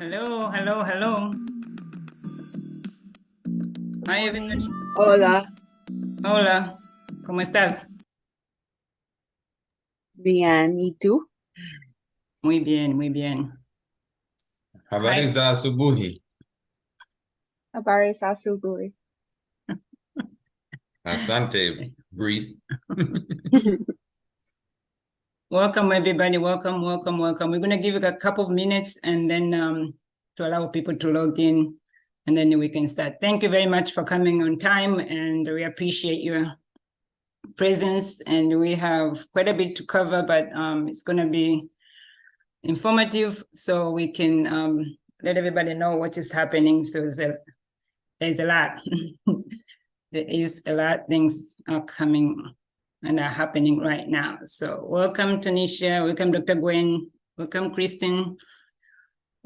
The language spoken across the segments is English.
Hello, hello, hello. Hi, everybody. Hola, Hola, ¿cómo estás? bien. ¿Y tú? Muy bien, muy bien. Habari Hi. za asubuhi. Habari za asubuhi. Asante, Bree. Welcome, everybody. Welcome, welcome, welcome. We're going to give it a couple of minutes and then to allow people to log in, and then we can start. Thank you very much for coming on time, and we appreciate your presence. And we have quite a bit to cover, but it's going to be informative so we can let everybody know what is happening. So there's a lot. There is a lot of things are coming and are happening right now. So welcome, Tanisha. Welcome, Dr. Gwen. Welcome, Kristen.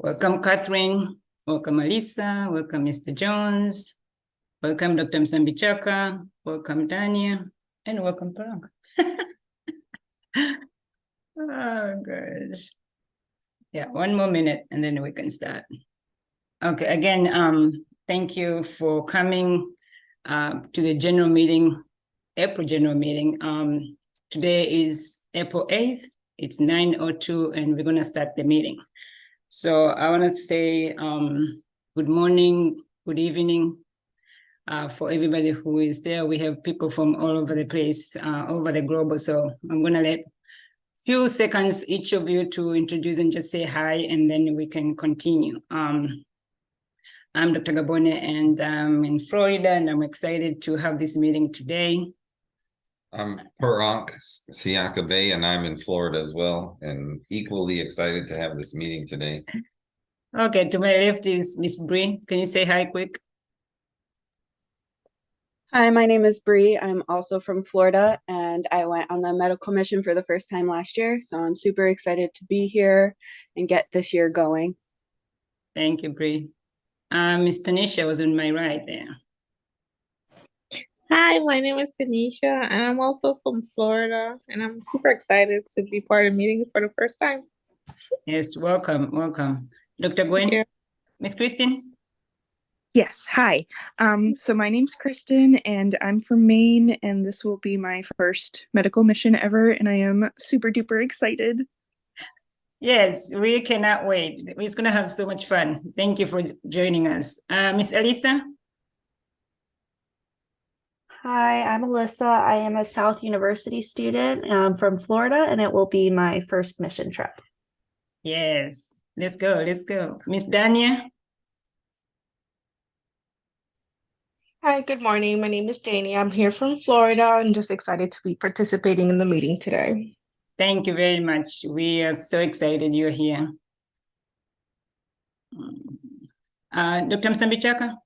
Welcome, Catherine. Welcome, Alisa. Welcome, Mr. Jones. Welcome, Dr. Msambichaka. Welcome, Dania. And welcome, Parag. Oh, gosh. Yeah, one more minute and then we can start. Okay, again, thank you for coming to the general meeting, April general meeting. Today is April 8th, it's 9:02, and we're gonna start the meeting. So I wanna say good morning, good evening for everybody who is there. We have people from all over the place, over the globe. So I'm gonna let few seconds each of you to introduce and just say hi, and then we can continue. I'm Dr. Gabone, and I'm in Florida, and I'm excited to have this meeting today. I'm Parag Siakabe, and I'm in Florida as well, and equally excited to have this meeting today. Okay, to my left is Miss Bree. Can you say hi quick? Hi, my name is Bree. I'm also from Florida, and I went on the medical mission for the first time last year. So I'm super excited to be here and get this year going. Thank you, Bree. Miss Tanisha was on my right there. Hi, my name is Tanisha, and I'm also from Florida, and I'm super excited to be part of the meeting for the first time. Yes, welcome, welcome. Dr. Gwen, Miss Christine? Yes, hi. So my name's Kristen and I'm from Maine, and this will be my first medical mission ever, and I am super duper excited. Yes, we cannot wait. We're gonna have so much fun. Thank you for joining us. Miss Elisa? Hi, I'm Alyssa. I am a South University student from Florida, and it will be my first mission trip. Yes, let's go, let's go. Miss Dania? Hi, good morning. My name is Dani. I'm here from Florida and just excited to be participating in the meeting today. Thank you very much. We are so excited you're here. Dr. Msambichaka?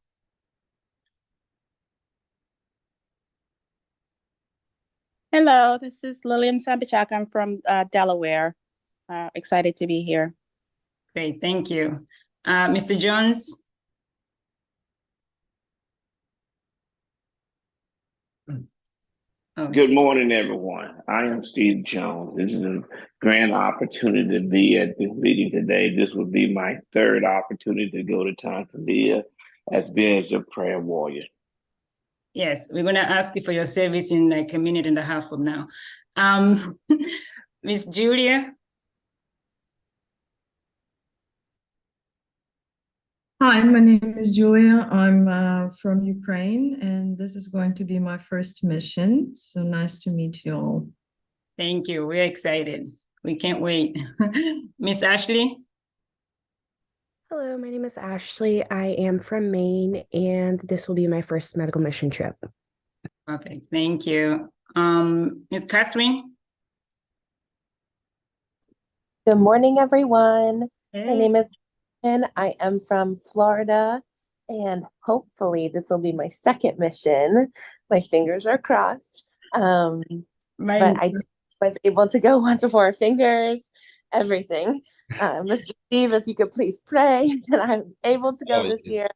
Hello, this is Lillian Sambichak. I'm from Delaware. Excited to be here. Great, thank you. Mr. Jones? Good morning, everyone. I am Steve Jones. This is a grand opportunity to be at this meeting today. This will be my third opportunity to go to Tanzania as being your prayer warrior. Yes, we're going to ask you for your service in like a minute and a half from now. Miss Julia? Hi, my name is Julia. I'm from Ukraine, and this is going to be my first mission. So nice to meet you all. Thank you. We're excited. We can't wait. Miss Ashley? Hello, my name is Ashley. I am from Maine, and this will be my first medical mission trip. Perfect. Thank you. Miss Catherine? Good morning, everyone. Hey. My name is Ann. I am from Florida, and hopefully this will be my second mission. My fingers are crossed. But I was able to go 1 to 4 fingers, everything. Mr. Steve, if you could please pray that I'm able to go this year,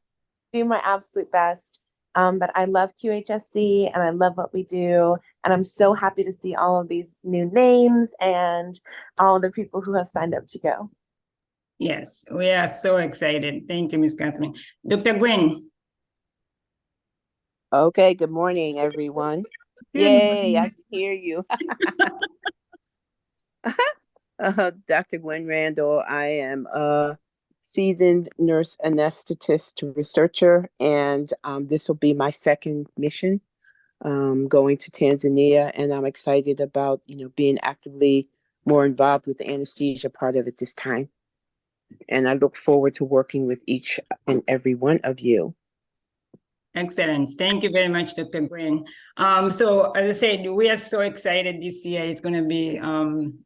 do my absolute best. But I love QHSC and I love what we do. And I'm so happy to see all of these new names and all the people who have signed up to go. Yes, we are so excited. Thank you, Ms. Catherine. Dr. Gwen. Okay, good morning, everyone. Good Yay, morning. I can hear you. Dr. Gwen Randall, I am a seasoned nurse anesthetist researcher, and this will be my second mission going to Tanzania, and I'm excited about, being actively more involved with the anesthesia part of it this time. And I look forward to working with each and every one of you. Excellent. Thank you very much, Dr. Gwen. So as I said, we are so excited this year. It's going to be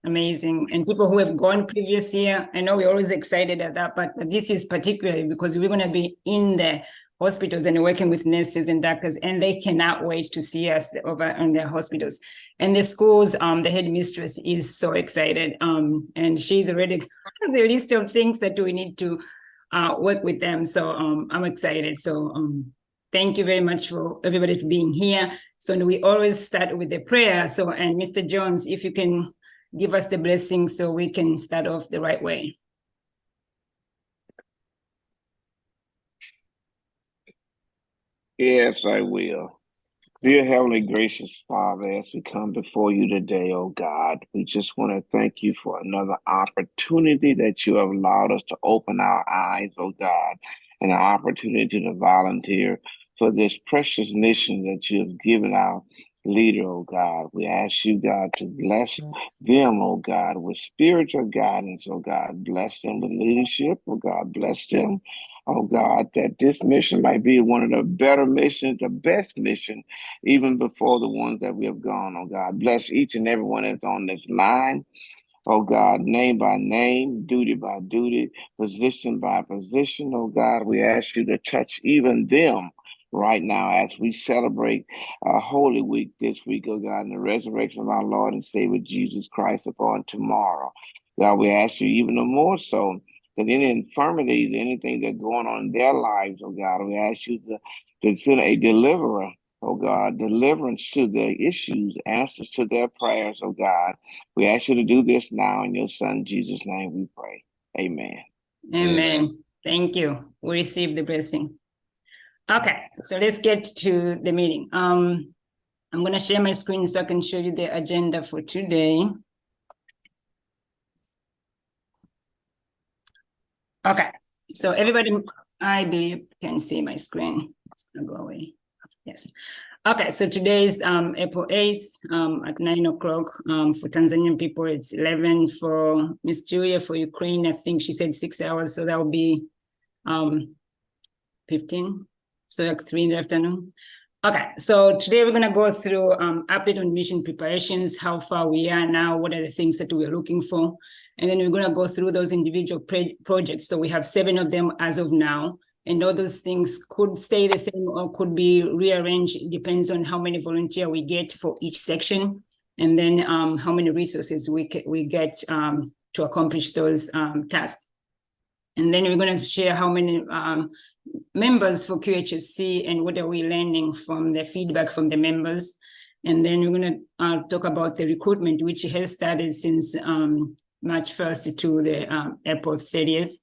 amazing. And people who have gone previous year, I know we're always excited at that, but this is particularly because we're going to be in the hospitals and working with nurses and doctors, and they cannot wait to see us over in their hospitals. And the schools, the headmistress is so excited. And she's already got the list of things that we need to work with them. So I'm excited. So thank you very much for everybody for being here. So we always start with the prayer. So, and Mr. Jones, if you can give us the blessing so we can start off the right way. Yes, I will. Dear Heavenly Gracious Father, as we come before you today, oh God, we just want to thank you for another opportunity that you have allowed us to open our eyes, oh God, and an opportunity to volunteer for this precious mission that you have given our leader, oh God. We ask you, God, to bless them, oh God, with spiritual guidance, oh God. Bless them with leadership, oh God. Bless them, oh God, that this mission might be one of the better missions, the best mission, even before the ones that we have gone, oh God. Bless each and every one that's on this line, oh God, name by name, duty by duty, position by position, oh God. We ask you to touch even them right now as we celebrate Holy Week this week, oh God, and the resurrection of our Lord and Savior Jesus Christ upon tomorrow. God, we ask you even more so that any infirmities, anything that's going on in their lives, oh God, we ask you to send a deliverer, oh God, deliverance to their issues, answers to their prayers, oh God. We ask you to do this now in your Son, Jesus' name we pray. Amen. Amen. Thank you. We receive the blessing. Okay, so let's get to the meeting. I'm going to share my screen so I can show you the agenda for today. Okay, so everybody, I believe, can see my screen. It's going to go away. Yes. Okay, so today is April 8th at 9 o'clock. For Tanzanian people, it's 11. For Miss Julia, for Ukraine, I think she said 6 hours, so that will be 15. So like 3 in the afternoon. Okay, so today we're going to go through update on mission preparations, how far we are now, what are the things that we're looking for. And then we're going to go through those individual projects. So we have 7 of them as of now. And all those things could stay the same or could be rearranged. It depends on how many volunteers we get for each section. And then how many resources we get to accomplish those tasks. And then we're going to share how many members for Qhsc and what are we learning from the feedback from the members. And then we're going to talk about the recruitment, which has started since March 1st to the April 30th.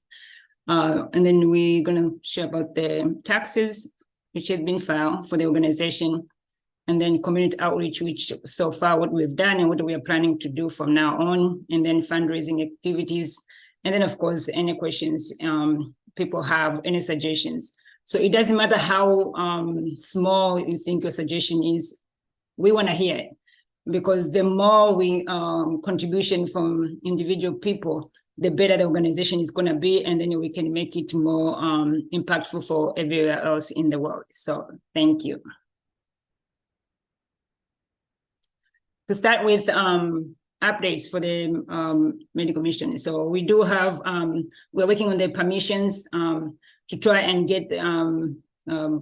And then we're going to share about the taxes, which has been filed for the organization. And then community outreach, which so far what we've done and what we are planning to do from now on. And then fundraising activities. And then, of course, any questions people have, any suggestions. So it doesn't matter how small you think your suggestion is, we want to hear it. Because the more we contribution from individual people, the better the organization is going to be, and then we can make it more impactful for everywhere else in the world. So thank you. To start with updates for the medical mission. So we do have, we're working on the permissions to try and get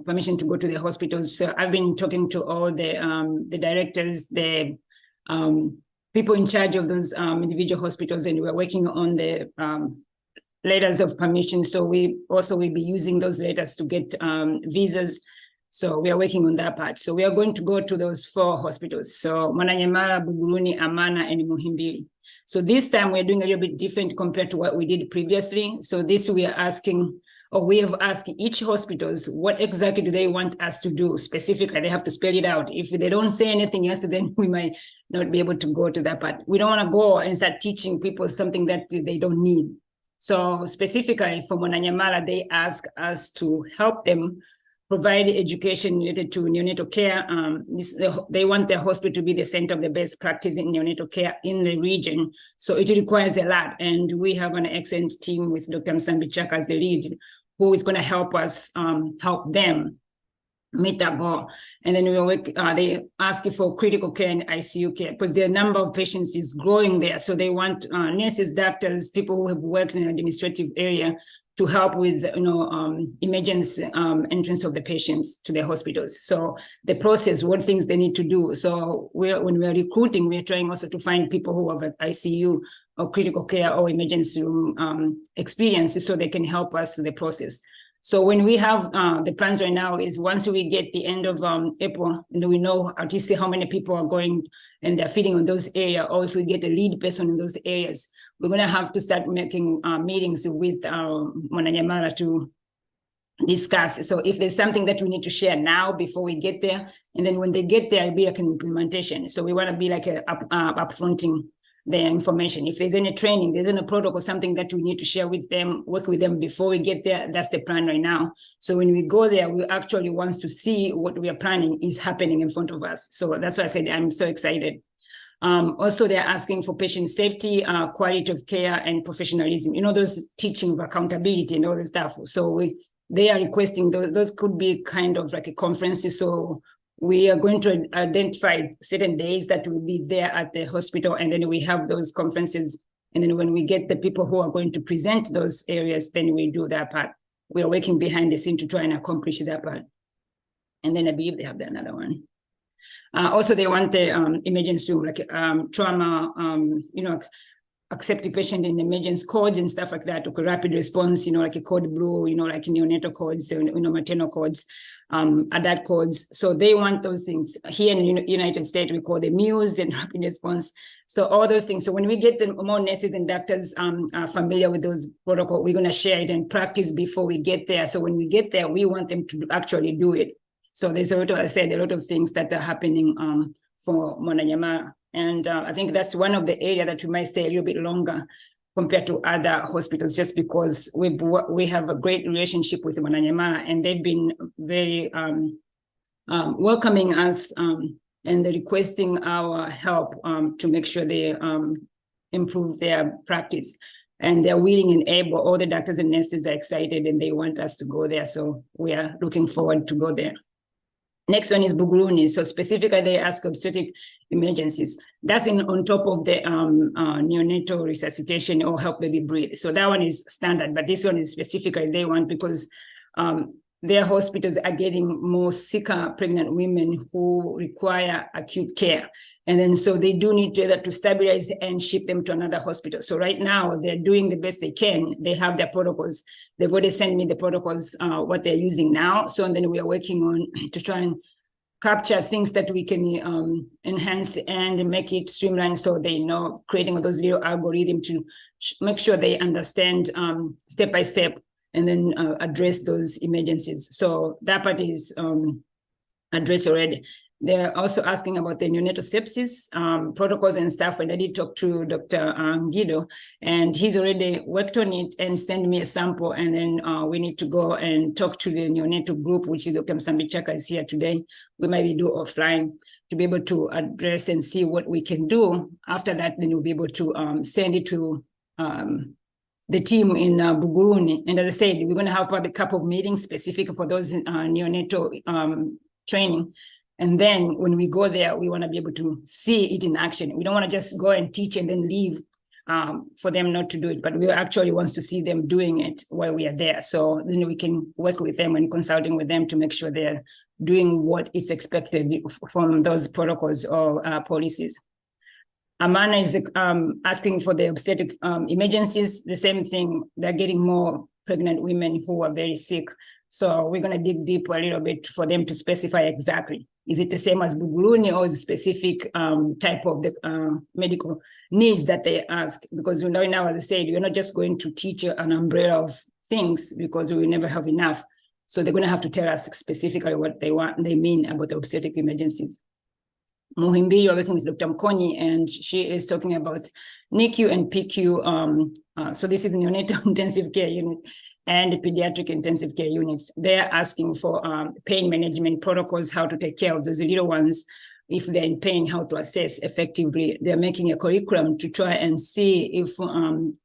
permission to go to the hospitals. So I've been talking to all the directors, the people in charge of those individual hospitals, and we're working on the letters of permission. So we also will be using those letters to get visas So we are working on that part. So we are going to go to those 4 hospitals. So Mwananyamala, Buguruni, Amana, and Muhimbili. So this time we're doing a little bit different compared to what we did previously. So this we are asking, or we have asked each hospitals, what exactly do they want us to do specifically? They have to spell it out. If they don't say anything else, then we might not be able to go to that part. We don't want to go and start teaching people something that they don't need. So specifically for Mwananyamala, they ask us to help them provide education related to neonatal care. They want their hospital to be the center of the best practice in neonatal care in the region. So it requires a lot. And we have an excellent team with Dr. Msambichaka as the lead, who is going to help us help them meet that goal. And then they ask for critical care and ICU care because the number of patients is growing there. So they want nurses, doctors, people who have worked in an administrative area to help with emergency entrance of the patients to the hospitals. So the process, what things they need to do. So when we're recruiting, we're trying also to find people who have ICU or critical care or emergency room experience so they can help us with the process. So when we have the plans right now is once we get the end of April, and we know at least how many people are going and they're feeding on those areas, or if we get a lead person in those areas, we're going to have to start making meetings with Mwananyamala to discuss. So if there's something that we need to share now before we get there, and then when they get there, it'll be like an implementation. So we want to be like upfronting the information. If there's any training, there's any protocol, something that we need to share with them, work with them before we get there, that's the plan right now. So when we go there, we actually want to see what we are planning is happening in front of us. So that's why I said I'm so excited. Also, they're asking for patient safety, quality of care, and professionalism. You know, those teaching of accountability and all the stuff. So they are requesting those could be kind of like a conferences. So we are going to identify certain days that will be there at the hospital, and then we have those conferences. And then when we get the people who are going to present those areas, then we do that part. We are working behind the scene to try and accomplish that part. And then I believe they have another one. Also, they want the emergency room, like trauma, accepting patient in emergency codes and stuff like that, okay, rapid response, like a code blue, like neonatal codes, maternal codes, adult codes. So they want those things. Here in the United States, we call them MUSE and rapid response. So all those things. So when we get the more nurses and doctors are familiar with those protocols, we're going to share it and practice before we get there. So when we get there, we want them to actually do it. So there's a lot of, I said, a lot of things that are happening for Mwananyamala. And I think that's one of the areas that we might stay a little bit longer compared to other hospitals, just because we have a great relationship with Mwananyamala, and they've been very welcoming us and they're requesting our help to make sure they improve their practice. And they're willing and able. All the doctors and nurses are excited and they want us to go there. So we are looking forward to go there. Next one is Buguruni. So specifically, they ask obstetric emergencies. That's on top of the neonatal resuscitation or help baby breathe. So that one is standard, but this one is specifically they want because their hospitals are getting more sicker pregnant women who require acute care. And then so they do need to stabilize and ship them to another hospital. So right now they're doing the best they can. They have their protocols. They've already sent me the protocols, what they're using now. So and then we are working on to try and capture things that we can enhance and make it streamlined so they know, creating those little algorithms to make sure they understand step by step and then address those emergencies. So that part is addressed already. They're also asking about the neonatal sepsis protocols and stuff. And I did talk to Dr. Guido, and he's already worked on it and sent me a sample. And then we need to go and talk to the neonatal group, which is Dr. Msambichaka is here today. We maybe do offline to be able to address and see what we can do. After that, then we'll be able to send it to the team in Buguruni. And as I said, we're going to have probably a couple of meetings specific for those neonatal training. And then when we go there, we want to be able to see it in action. We don't want to just go and teach and then leave for them not to do it, but we actually want to see them doing it while we are there. So then we can work with them and consulting with them to make sure they're doing what is expected from those protocols or policies. Amana is asking for the obstetric emergencies, the same thing. They're getting more pregnant women who are very sick. So we're going to dig deep a little bit for them to specify exactly. Is it the same as Buguluni, or is it specific type of the medical needs that they ask? Because you know, now, as I said, we're not just going to teach an umbrella of things because we will never have enough. So they're going to have to tell us specifically what they mean about the obstetric emergencies. Muhimbi, you're working with Dr. Mkonyi, and she is talking about NICU and PICU. So this is neonatal intensive care unit and pediatric intensive care units. They're asking for pain management protocols, how to take care of those little ones if they're in pain, how to assess effectively. They're making a curriculum to try and see if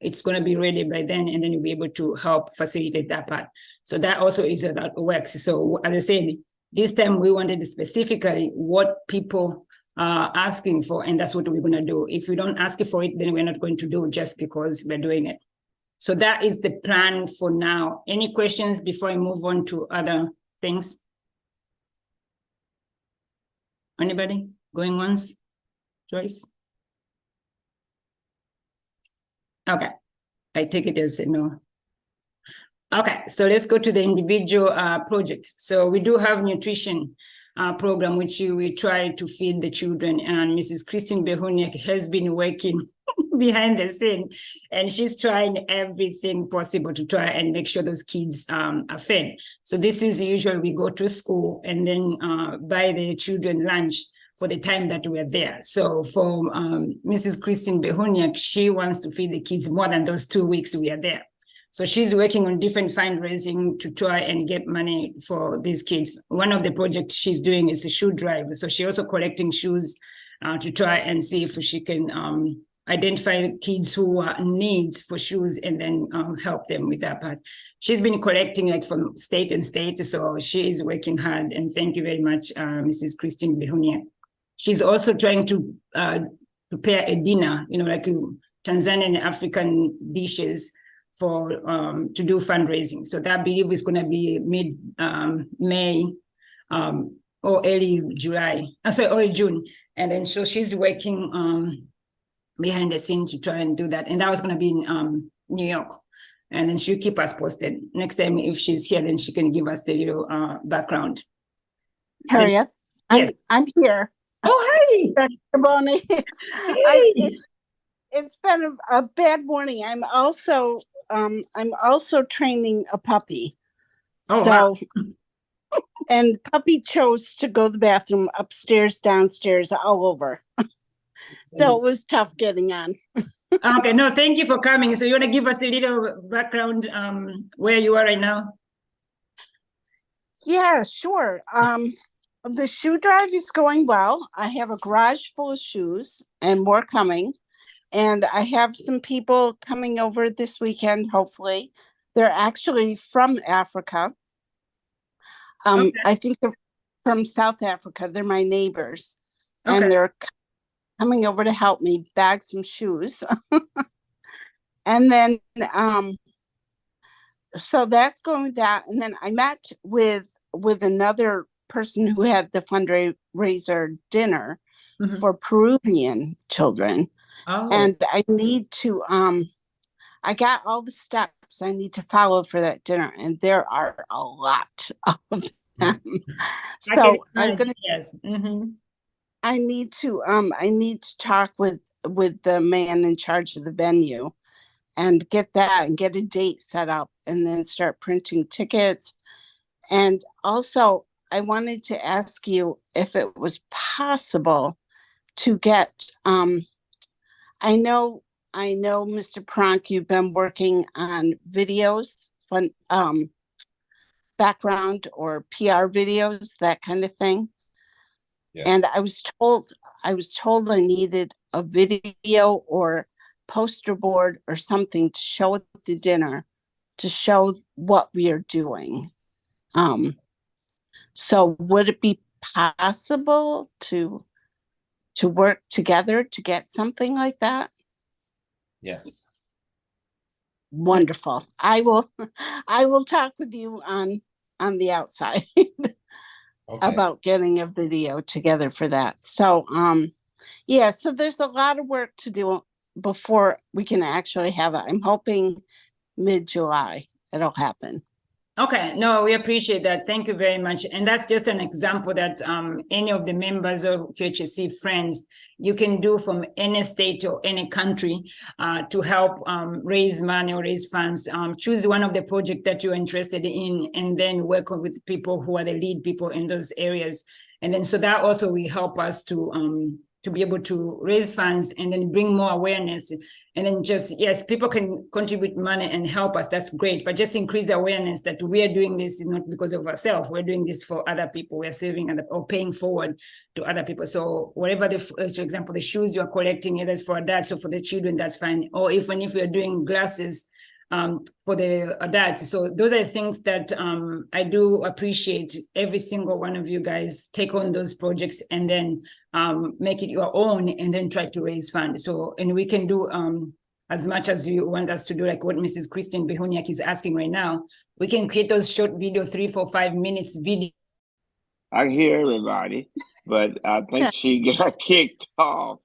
it's going to be ready by then, and then you'll be able to help facilitate that part. So that also is about works. So as I said, this time we wanted specifically what people asking for, and that's what we're going to do. If we don't ask for it, then we're not going to do it just because we're doing it. So that is the plan for now. Any questions before I move on to other things? Anybody going once? Joyce? Okay, I take it as a no. Okay, so let's go to the individual projects. So we do have nutrition program, which we try to feed the children, and Mrs. Christine Behuniak has been working behind the scene, and she's trying everything possible to try and make sure those kids are fed. So this is usually we go to school and then buy the children lunch for the time that we're there. So for Mrs. Christine Behuniak, she wants to feed the kids more than those 2 weeks we are there. So she's working on different fundraising to try and get money for these kids. One of the projects she's doing is the shoe drive. So she's also collecting shoes to try and see if she can identify kids who needs for shoes and then help them with that part. She's been collecting like from state and state, so she is working hard. And thank you very much, Mrs. Christine Behunia. She's also trying to prepare a dinner, you know, like Tanzanian African dishes for to do fundraising. So that I believe is going to be mid May or early July. Early June. And then so she's working behind the scenes to try and do that. And that was going to be in New York. And then she'll keep us posted. Next time, if she's here, then she can give us the little background. Harriet, yes. I'm here. Oh, hi. Dr. Boni. Hey. It's been a bad morning. I'm also training a puppy. Oh, so, wow. And puppy chose to go to the bathroom upstairs, downstairs, all over. So it was tough getting on. Okay, no, thank you for coming. So you want to give us a little background where you are right now? Yeah, sure. The shoe drive is going well. I have a garage full of shoes and more coming. And I have some people coming over this weekend, hopefully. They're actually from Africa. Okay. I think they're from South Africa. They're my neighbors. Okay. And they're coming over to help me bag some shoes. And then, so that's going with that. And then I met with another person who had the fundraiser dinner for Peruvian children. Oh. And I need to, I got all the steps I need to follow for that dinner, and there are a lot of them. So I'm gonna. Yes. I need to talk with the man in charge of the venue, and get a date set up, and then start printing tickets. And also, I wanted to ask you if it was possible to get. I know, Mr. Pronk, you've been working on videos, background or PR videos, that kind of thing. Yes. And I was told I needed a video or poster board or something to show at the dinner, to show what we are doing. So would it be possible to work together to get something like that? Yes. Wonderful. I will talk with you on the outside about getting a video together for that. So yeah, so there's a lot of work to do before we can actually have it. I'm hoping mid-July it'll happen. Okay, no, we appreciate that. Thank you very much. And that's just an example that any of the members of Qhsc Friends, you can do from any state or any country to help raise money or raise funds. Choose one of the projects that you're interested in and then work with people who are the lead people in those areas. And then so that also will help us to be able to raise funds and then bring more awareness. And then just, yes, people can contribute money and help us. That's great. But just increase the awareness that we are doing this is not because of ourselves. We're doing this for other people. We're saving or paying forward to other people. So whatever for example, the shoes you're collecting, either it's for adults or for the children, that's fine. Or even if you're doing glasses, for the adults. So those are things that I do appreciate. Every single one of you guys take on those projects and then make it your own and then try to raise funds. So, and we can do as much as you want us to do, like what Mrs. Christine Behuniak is asking right now. We can create those short video, 3, 4, 5 minutes video. I hear everybody, but I think she got kicked off.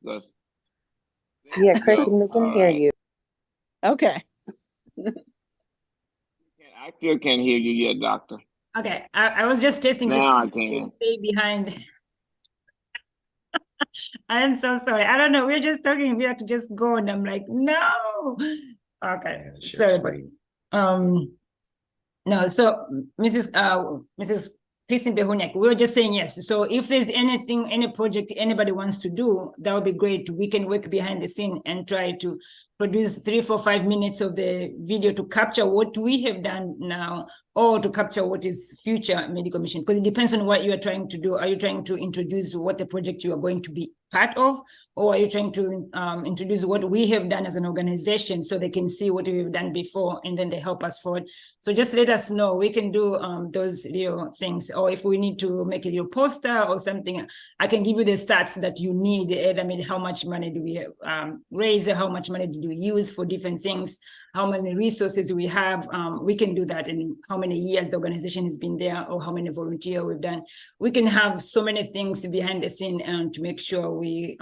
Yeah, Kristen, we can hear you. Okay. I still can't hear you yet, doctor. Okay, I was just testing this. Now I can. Stay behind. I am so sorry. I don't know. We're just talking. We have to just go, and I'm like, no. Okay, sorry, but no. So, Mrs. Christine Behuniak, we were just saying yes. So if there's anything, any project anybody wants to do, that would be great. We can work behind the scene and try to produce 3, 4, 5 minutes of the video to capture what we have done now or to capture what is future medical mission, because it depends on what you are trying to do. Are you trying to introduce what the project you are going to be part of, or are you trying to introduce what we have done as an organization so they can see what we've done before and then they help us forward? So just let us know. We can do those little things, or if we need to make a little poster or something, I can give you the stats that you need. I mean, how much money do we raise? How much money did we use for different things? How many resources we have? We can do that, and how many years the organization has been there, or how many volunteers we've done. We can have so many things behind the scene and to make sure we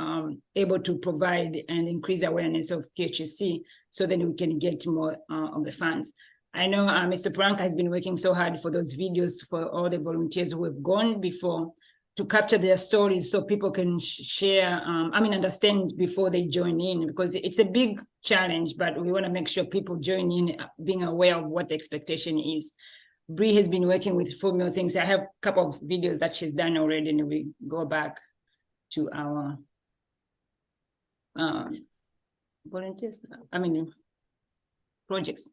able to provide and increase awareness of Qhsc, so that we can get more of the funds. I know Mr. Prank has been working so hard for those videos for all the volunteers who have gone before, to capture their stories so people can share, understand before they join in, because it's a big challenge, but we want to make sure people join in being aware of what the expectation is. Bree has been working with 4 more things. I have a couple of videos that she's done already, and we go back to our volunteers, projects.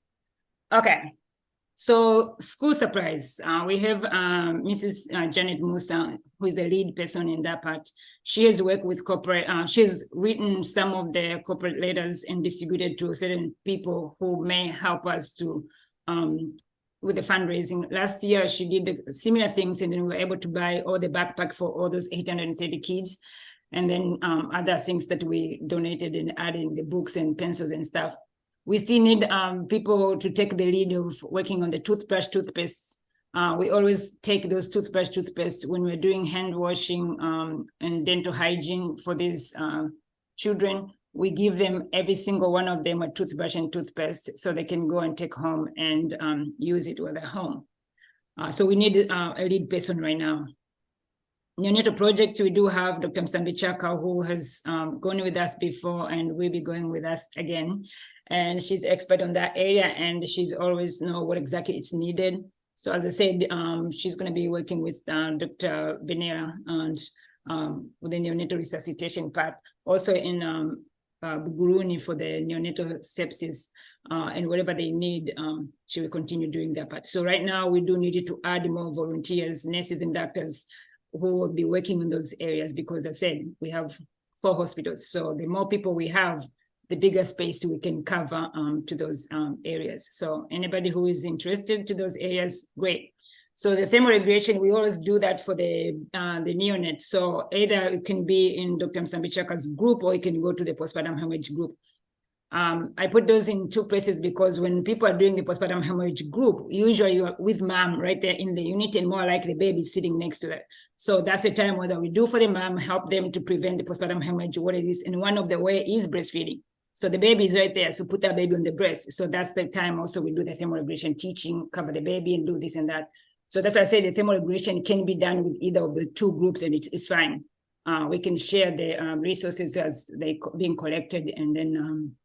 Okay. So school supplies, we have Mrs. Janet Musa, who is the lead person in that part. She has worked with corporate, she's written some of the corporate letters and distributed to certain people who may help us to, with the fundraising. Last year, she did the similar things, and then we were able to buy all the backpack for all those 830 kids. And then other things that we donated and added, the books and pencils and stuff. We still need people to take the lead of working on the toothpaste. We always take those toothpaste when we're doing hand washing and dental hygiene for these children. We give them, every single one of them, a toothbrush and toothpaste so they can go and take home and use it when they're home. So we need a lead person right now. Neonatal project, we do have Dr. Msambi Chaka, who has gone with us before and will be going with us again. And she's expert on that area, and she's always know what exactly it's needed. So as I said, she's going to be working with Dr. Benera and with the neonatal resuscitation part, also in Buguruni for the neonatal sepsis, and whatever they need, she will continue doing that part. So right now we do need to add more volunteers, nurses and doctors who will be working in those areas, because I said we have 4 hospitals. So the more people we have, the bigger space we can cover to those areas. So anybody who is interested to those areas, great. So the thermoregulation, we always do that for the neonate. So either it can be in Dr. Msambi Chaka's group, or you can go to the postpartum hemorrhage group. I put those in 2 places because when people are doing the postpartum hemorrhage group, usually you're with mom right there in the unit, and more likely the baby sitting next to that. So that's the time whether we do for the mom, help them to prevent the postpartum hemorrhage, what it is. And one of the way is breastfeeding. So the baby is right there. So put that baby on the breast. So that's the time also we do the thermoregulation teaching, cover the baby and do this and that. So that's why I say the thermoregulation can be done with either of the two groups, and it's fine. We can share the resources as they being collected. And then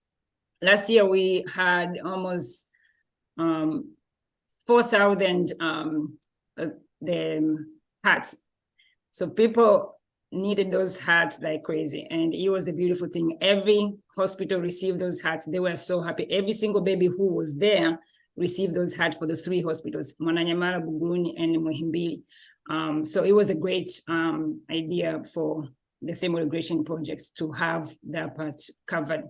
last year we had almost 4,000 the hats. So people needed those hats like crazy, and it was a beautiful thing. Every hospital received those hats. They were so happy. Every single baby who was there received those hats for those 3 hospitals, Mwananyamala, Buguruni, and Muhimbili. So it was a great idea for the thermoregulation projects to have that part covered.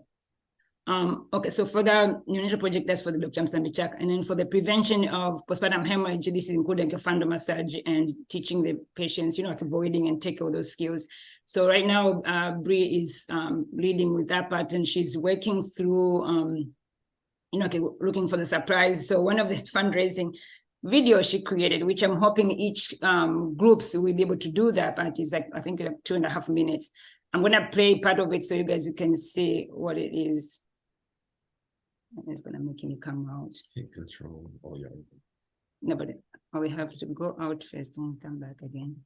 Okay, so for the neonatal project, that's for the Dr. Msambichak. And then for the prevention of postpartum hemorrhage, this is including a fundal massage and teaching the patients, like avoiding and take all those skills. So right now, Bree is leading with that part, and she's working through, looking for the surprise. So one of the fundraising videos she created, which I'm hoping each groups will be able to do that, but it's like, I think like 2.5 minutes. I'm gonna play part of it so you guys can see what it is. And it's gonna make me come out. Take control. Oh, yeah. No, but we have to go out first and come back again.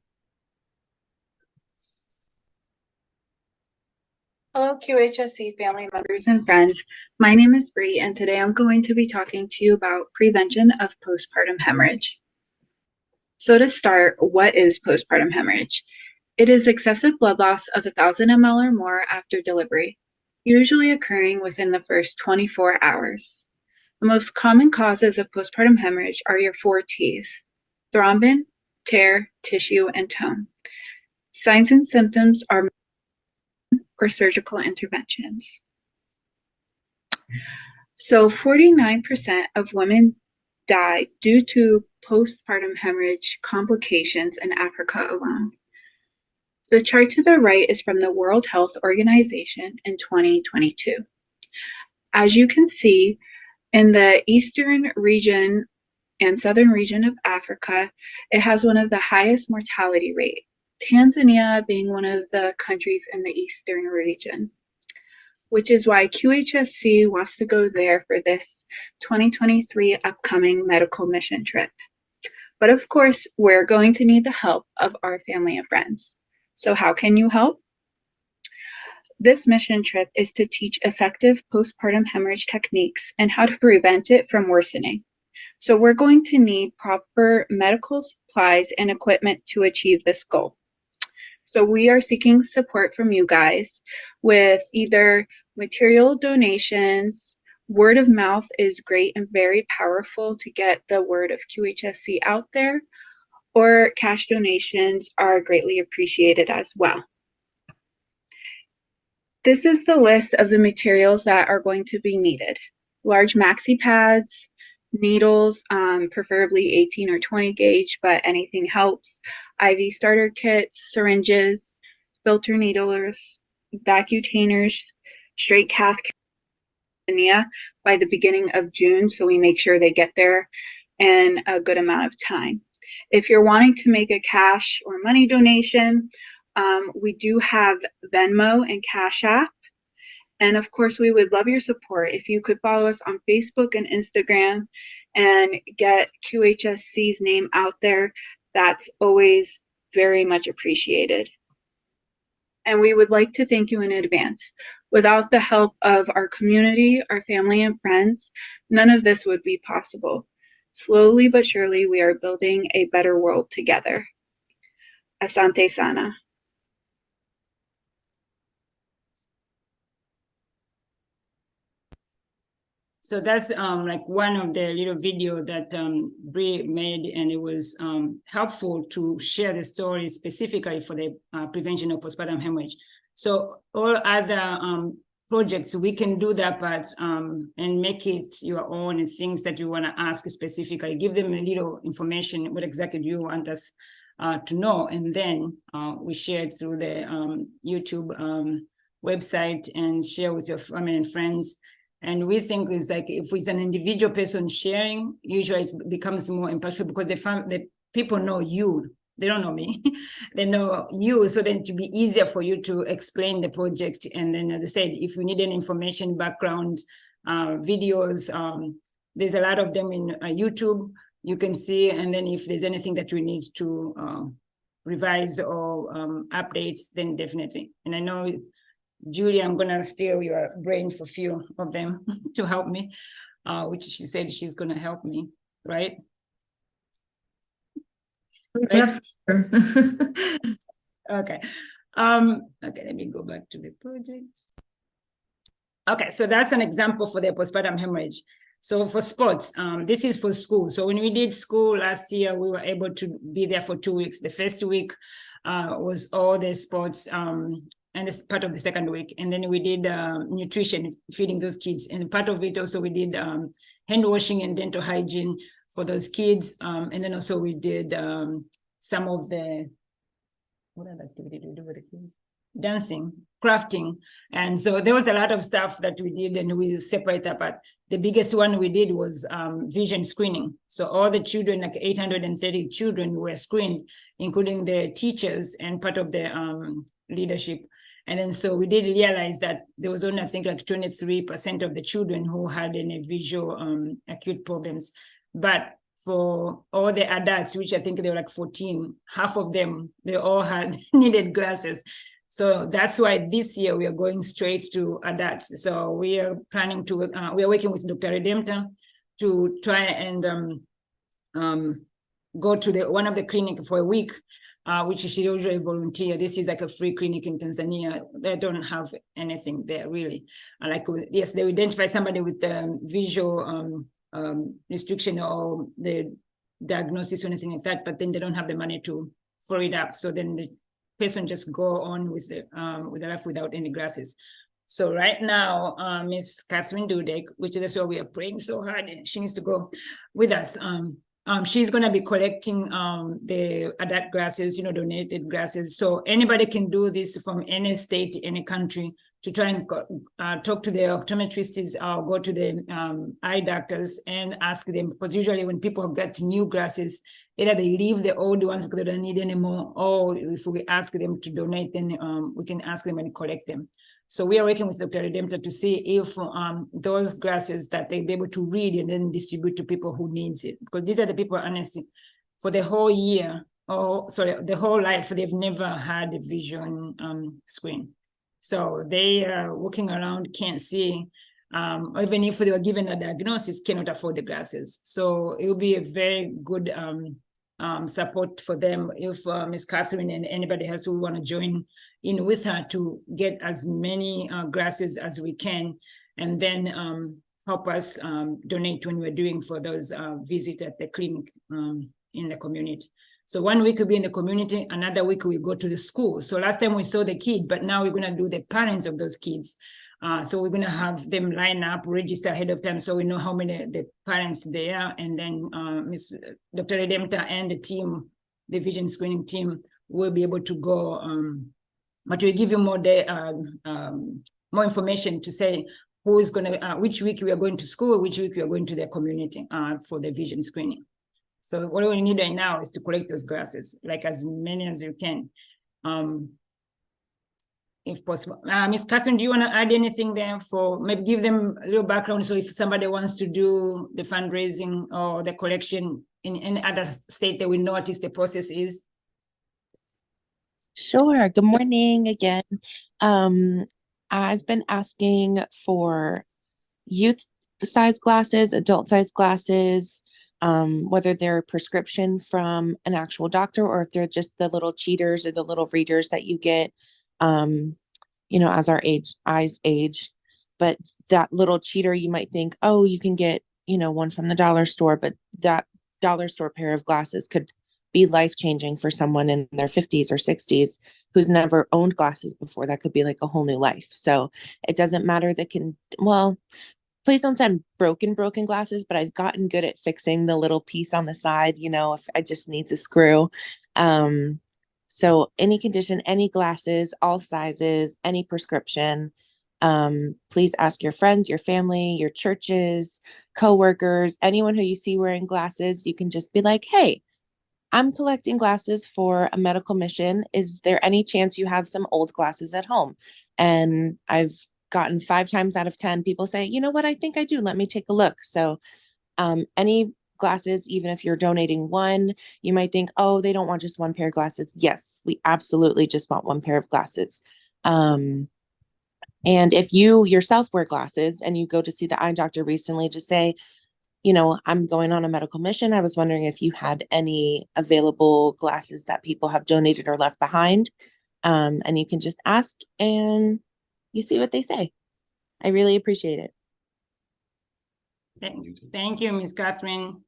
Hello, QHSC family members and friends. My name is Bree, and today I'm going to be talking to you about prevention of postpartum hemorrhage. So to start, what is postpartum hemorrhage? It is excessive blood loss of 1,000 ml or more after delivery, usually occurring within the first 24 hours. The most common causes of postpartum hemorrhage are your 4 T's: thrombin, tear, tissue, and tone. Signs and symptoms are or surgical interventions. So 49% of women die due to postpartum hemorrhage complications in Africa alone. The chart to the right is from the World Health Organization in 2022. As you can see, in the eastern region and southern region of Africa, it has one of the highest mortality rate, Tanzania being one of the countries in the eastern region, which is why QHSC wants to go there for this 2023 upcoming medical mission trip. But of course, we're going to need the help of our family and friends. So how can you help? This mission trip is to teach effective postpartum hemorrhage techniques and how to prevent it from worsening. So we're going to need proper medical supplies and equipment to achieve this goal. So we are seeking support from you guys with either material donations. Word of mouth is great and very powerful to get the word of QHSC out there, or cash donations are greatly appreciated as well. This is the list of the materials that are going to be needed: large maxi pads, needles, preferably 18 or 20 gauge, but anything helps, IV starter kits, syringes, filter needlers, vacutainers, straight cath by the beginning of June, so we make sure they get there in a good amount of time. If you're wanting to make a cash or money donation, we do have Venmo and Cash App. And of course, we would love your support. If you could follow us on Facebook and Instagram and get QHSC's name out there, that's always very much appreciated. And we would like to thank you in advance. Without the help of our community, our family and friends, none of this would be possible. Slowly but surely, we are building a better world together. Asante sana. So that's like one of the little video that Bree made, and it was helpful to share the story specifically for the prevention of postpartum hemorrhage. So all other projects, we can do that part and make it your own, and things that you want to ask specifically, give them a little information, what exactly do you want us to know, and then we share it through the YouTube website and share with your family and friends. And we think it's like, if it's an individual person sharing, usually it becomes more impactful because the people know you, they don't know me, they know you. So then to be easier for you to explain the project. And then, as I said, if you need any information, background, videos, there's a lot of them in YouTube, you can see. And then if there's anything that we need to revise or updates, then definitely. And I know, Julie, I'm gonna steal your brain for a few of them to help me, which she said she's gonna help me, right? Yeah, sure. Okay. Okay, let me go back to the projects. Okay, so that's an example for the postpartum hemorrhage. So for sports, this is for school. So when we did school last year, we were able to be there for 2 weeks. The first week was all the sports, and it's part of the second week. And then we did nutrition, feeding those kids. And part of it also we did hand washing and dental hygiene for those kids. And then also we did some of the, what other activity do we do with the kids? Dancing, crafting. And so there was a lot of stuff that we did, and we separate apart. The biggest one we did was vision screening. So all the children, like 830 children, were screened, including the teachers and part of the leadership. And then so we did realize that there was only, I think, like 23% of the children who had any visual acute problems. But for all the adults, which I think they were like 14, half of them, they all had needed glasses. So that's why this year we are going straight to adults. So we are planning to, we are working with Dr. Redemptor to try and go to one of the clinic for a week, which she usually volunteer. This is like a free clinic in Tanzania. They don't have anything there really. Like, yes, they identify somebody with visual restriction or the diagnosis or anything like that, but then they don't have the money to follow it up. So then the person just go on with the life without any glasses. So right now, Miss Catherine Dudek, which is why we are praying so hard, and she needs to go with us. She's going to be collecting the adult glasses, donated glasses. So anybody can do this from any state, any country, to try and talk to the optometrists or go to the eye doctors and ask them, because usually when people get new glasses, either they leave the old ones because they don't need anymore, or if we ask them to donate, then we can ask them and collect them. So we are working with Dr. Redemptor to see if those glasses that they'll be able to read and then distribute to people who needs it, because these are the people, honestly, for the whole year, the whole life, they've never had a vision screen. So they are walking around, can't see, or even if they were given a diagnosis, cannot afford the glasses. So it will be a very good support for them if Ms. Catherine and anybody else who want to join in with her to get as many glasses as we can, and then help us donate when we're doing for those visits at the clinic in the community. So 1 week will be in the community, another week we go to the school. So last time we saw the kids, but now we're going to do the parents of those kids. So we're going to have them line up, register ahead of time, so we know how many the parents there, and then Dr. Redemptor and the team, the vision screening team, will be able to go. But we'll give you more information to say who is going to, which week we are going to school, which week we are going to the community for the vision screening. So what we need right now is to collect those glasses, like as many as you can, if possible. Ms. Catherine, do you want to add anything there for maybe give them a little background? So if somebody wants to do the fundraising or the collection in any other state, they will notice the process is. Sure. Good morning again. I've been asking for youth size glasses, adult size glasses, whether they're prescription from an actual doctor or if they're just the little cheaters or the little readers that you get, as our eyes age. But that little cheater, you might think, oh, you can get, one from the dollar store, but that dollar store pair of glasses could be life-changing for someone in their 50s or 60s who's never owned glasses before. That could be like a whole new life. So it doesn't matter please don't send broken glasses, but I've gotten good at fixing the little piece on the side, if I just need a screw. So any condition, any glasses, all sizes, any prescription, please ask your friends, your family, your churches, coworkers, anyone who you see wearing glasses. You can just be like, hey, I'm collecting glasses for a medical mission. Is there any chance you have some old glasses at home? And I've gotten 5 times out of 10 people say, you know what, I think I do. Let me take a look. So any glasses, even if you're donating one, you might think, oh, they don't want just one pair of glasses. Yes, we absolutely just want one pair of glasses. And if you yourself wear glasses and you go to see the eye doctor recently, just say, you know, I'm going on a medical mission. I was wondering if you had any available glasses that people have donated or left behind. And you can just ask and you see what they say. I really appreciate it. Thank you, Ms. Catherine.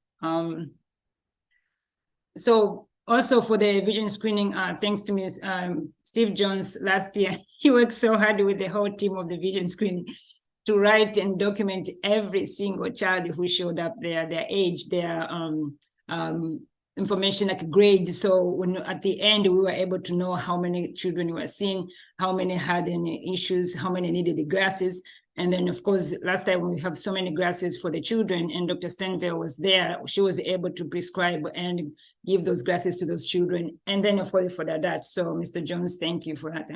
So also for the vision screening, thanks to Ms. Steve Jones last year, he worked so hard with the whole team of the vision screening to write and document every single child who showed up there, their age, their information like grades. So when at the end, we were able to know how many children we were seeing, how many had any issues, how many needed the glasses. And then, of course, last time we have so many glasses for the children and Dr. Stanville was there, she was able to prescribe and give those glasses to those children. And then, of course, for the adults. So, Mr. Jones, thank you for that.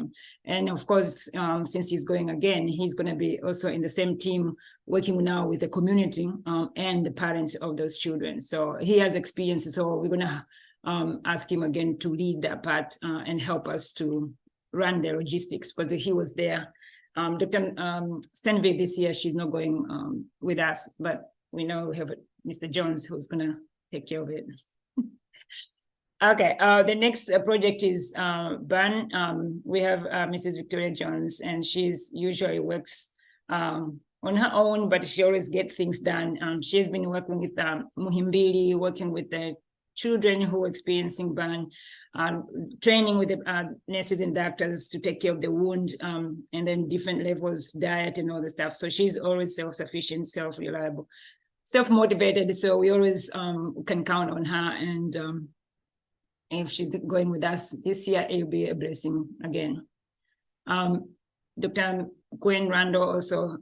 And of course, since he's going again, he's going to be also in the same team working now with the community and the parents of those children. So he has experience. So we're going to ask him again to lead that part and help us to run the logistics, because he was there. Dr. Stanville this year, she's not going with us, but we know we have Mr. Jones who's going to take care of it. Okay, the next project is BUN. We have Mrs. Victoria Jones, and she's usually works on her own, but she always gets things done. She's been working with Muhimbili, working with the children who are experiencing burn, training with the nurses and doctors to take care of the wound, and then different levels, diet and all the stuff. So she's always self-sufficient, self-reliable, self-motivated. So we always can count on her. And if she's going with us this year, it'll be a blessing again. Dr. Gwen Randall also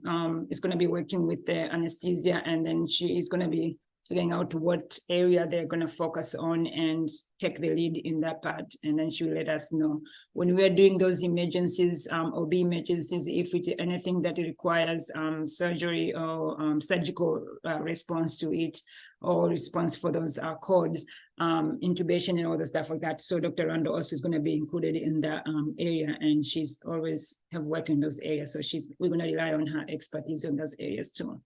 is going to be working with the anesthesia, and then she is going to be figuring out what area they're going to focus on and take the lead in that part. And then she'll let us know when we are doing those emergencies, OB emergencies, if it's anything that requires surgery or surgical response to it, or response for those codes, intubation and all the stuff like that. So Dr. Randall also is going to be included in that area, and she's always have worked in those areas. So we're going to rely on her expertise in those areas too.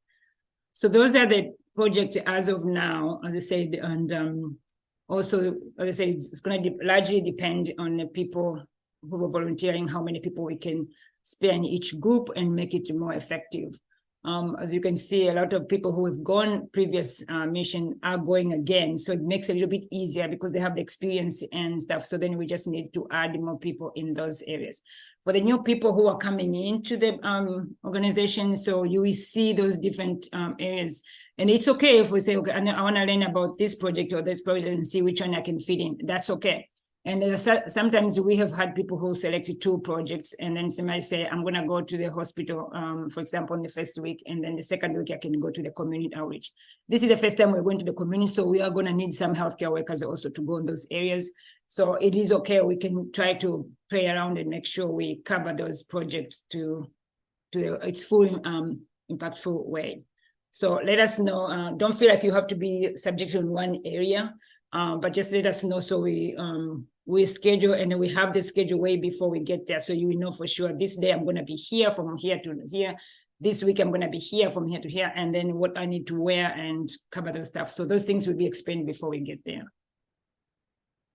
So those are the projects as of now, as I said, and also, as I said, it's going to largely depend on the people who are volunteering, how many people we can spare in each group and make it more effective. As you can see, a lot of people who have gone previous mission are going again. So it makes it a little bit easier because they have the experience and stuff. So then we just need to add more people in those areas. For the new people who are coming into the organization, so you will see those different areas. And it's okay if we say, okay, I want to learn about this project or this project and see which one I can fit in. That's okay. And sometimes we have had people who selected 2 projects, and then somebody say, I'm going to go to the hospital, for example, in the first week, and then the second week I can go to the community outreach. This is the first time we're going to the community, so we are going to need some healthcare workers also to go in those areas. So it is okay. We can try to play around and make sure we cover those projects to its full impactful way. So let us know. Don't feel like you have to be subject in one area. But just let us know so we schedule, and then we have the schedule way before we get there, so you know for sure this day I'm going to be here from here to here, this week I'm going to be here from here to here, and then what I need to wear and cover those stuff. So those things will be explained before we get there.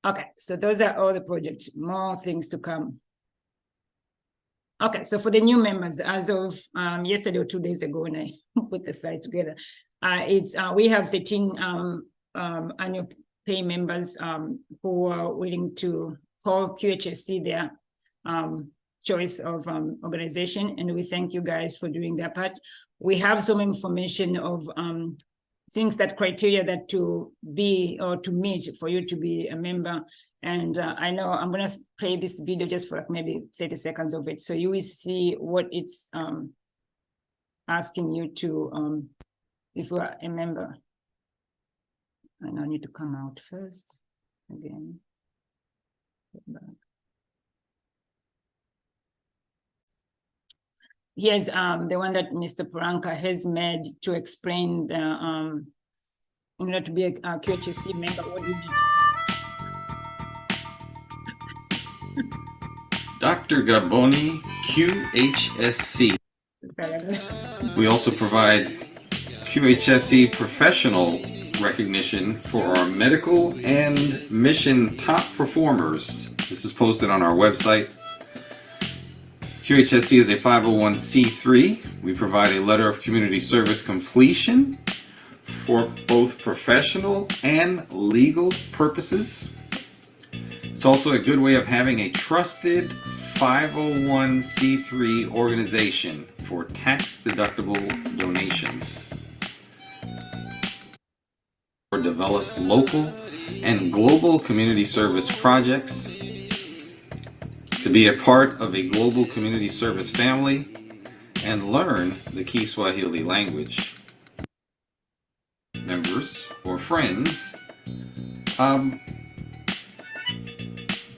Okay, so those are all the projects, more things to come. Okay, so for the new members, as of yesterday or 2 days ago when I put the slide together, we have 13 annual pay members who are willing to call Qhsc their choice of organization, and we thank you guys for doing that part. We have some information of things, that criteria that to be or to meet for you to be a member. And I know I'm going to play this video just for like maybe 30 seconds of it, so you will see what it's asking you to if you are a member. And I need to come out first. again. Here's the one that Mr. Puranka has made to explain the in order to be a Qhsc member, what do you need? Dr. Gaboni, QHSC. We also provide QHSC professional recognition for our medical and mission top performers. This is posted on our website. QHSC is a 501c3. We provide a letter of community service completion for both professional and legal purposes. It's also a good way of having a trusted 501c3 organization for tax-deductible donations. Or develop local and global community service projects. To be a part of a global community service family and learn the Kiswahili language. Members or friends,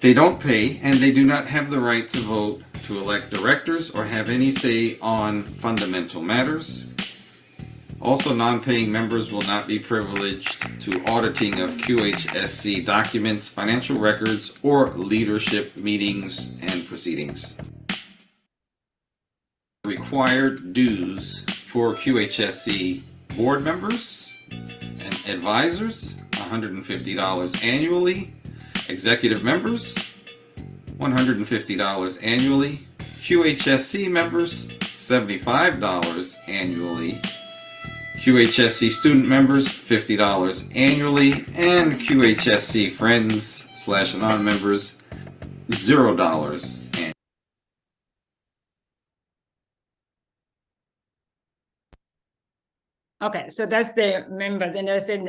they don't pay and they do not have the right to vote, to elect directors, or have any say on fundamental matters. Also, non-paying members will not be privileged to auditing of QHSC documents, financial records, or leadership meetings and proceedings. Required dues for QHSC board members and advisors, $150 annually. Executive members, $150 annually. QHSC members, $75 annually. QHSC student members, $50 annually, and QHSC friends / non-members, $0 annually. Okay, so that's the members, and I said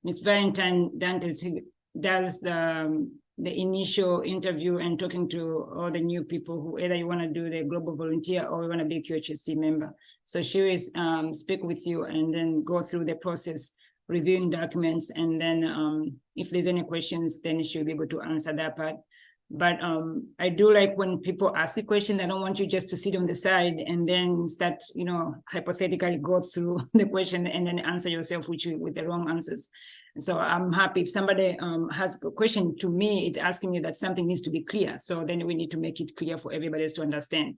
Ms. Valentine Dantes does the initial interview and talking to all the new people who either you want to do the global volunteer or you want to be a QHSC member. So she will speak with you and then go through the process, reviewing documents, and then if there's any questions, then she'll be able to answer that part. But I do like when people ask a question, I don't want you just to sit on the side and then start, you know, hypothetically go through the question and then answer yourself with the wrong answers. So I'm happy if somebody has a question to me, it's asking me that something needs to be clear. So then we need to make it clear for everybody else to understand.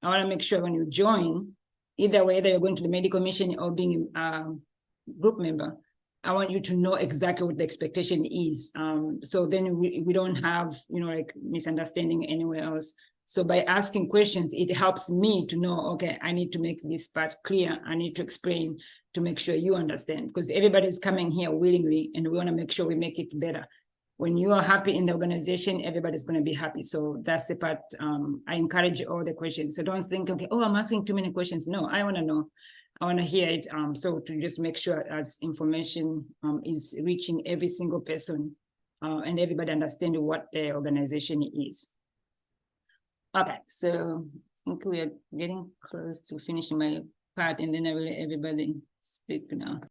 I want to make sure when you join, either way, either you're going to the medical mission or being a group member, I want you to know exactly what the expectation is. So then we don't have, you know, like misunderstanding anywhere else. So by asking questions, it helps me to know, okay, I need to make this part clear. I need to explain to make sure you understand, because everybody's coming here willingly and we want to make sure we make it better. When you are happy in the organization, everybody's going to be happy. So that's the part I encourage all the questions. So don't think, okay, oh, I'm asking too many questions. No, I want to know. I want to hear it. So to just make sure as information is reaching every single person and everybody understand what the organization is. Okay, so I think we are getting close to finishing my part, and then I will let everybody speak now.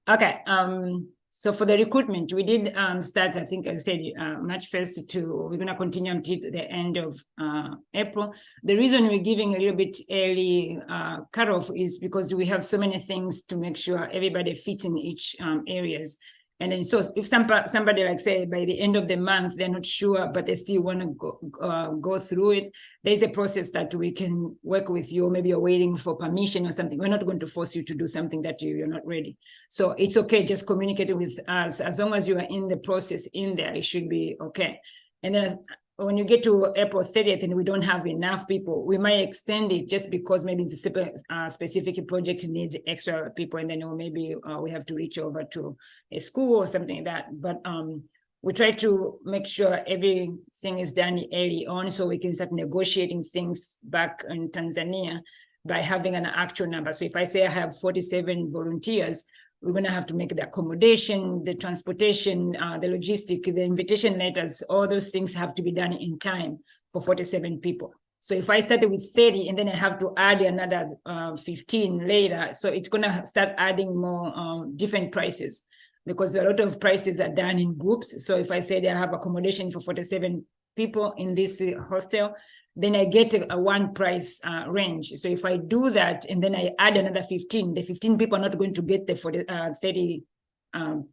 Okay, so for the recruitment, we did start, I think I said March 1st we're going to continue until the end of April. The reason we're giving a little bit early cutoff is because we have so many things to make sure everybody fits in each areas. And then, so if somebody, like say, by the end of the month, they're not sure, but they still want to go through it, there's a process that we can work with you. Maybe you're waiting for permission or something. We're not going to force you to do something that you're not ready. So it's okay, just communicating with us. As long as you are in the process in there, it should be okay. And then when you get to April 30th and we don't have enough people, we might extend it just because maybe it's a specific project needs extra people, and then maybe we have to reach over to a school or something like that. But we try to make sure everything is done early on so we can start negotiating things back in Tanzania by having an actual number. So if I say I have 47 volunteers, we're going to have to make the accommodation, the transportation, the logistic, the invitation letters, all those things have to be done in time for 47 people. So if I started with 30 and then I have to add another 15 later, so it's going to start adding more different prices. because a lot of prices are done in groups. So if I said I have accommodation for 47 people in this hostel, then I get a one price range. So if I do that and then I add another 15, the 15 people are not going to get the 30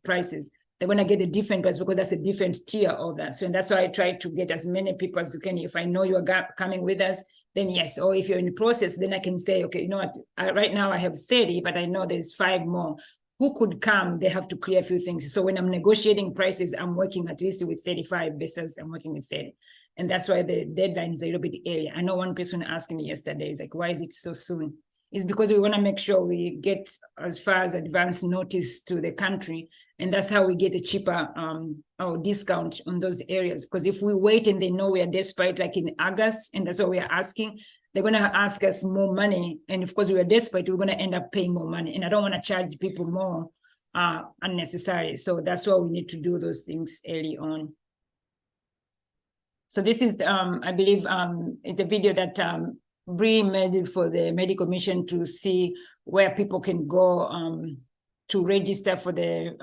prices. They're going to get a different price because that's a different tier of that. So and that's why I try to get as many people as you can. If I know you're coming with us, then yes. Or if you're in the process, then I can say, okay, you know what, right now I have 30, but I know there's 5 more. Who could come? They have to clear a few things. So when I'm negotiating prices, I'm working at least with 35 versus I'm working with 30. And that's why the deadline is a little bit earlier. I know one person asked me yesterday, is like, why is it so soon? It's because we want to make sure we get as far as advance notice to the country. And that's how we get a cheaper or discount on those areas. Because if we wait and they know we are desperate, like in August, and that's what we are asking, they're going to ask us more money. And of course, we are desperate, we're going to end up paying more money. And I don't want to charge people more unnecessary. So that's why we need to do those things early on. So this is, I believe, it's a video that Bree made for the medical mission to see where people can go to register for the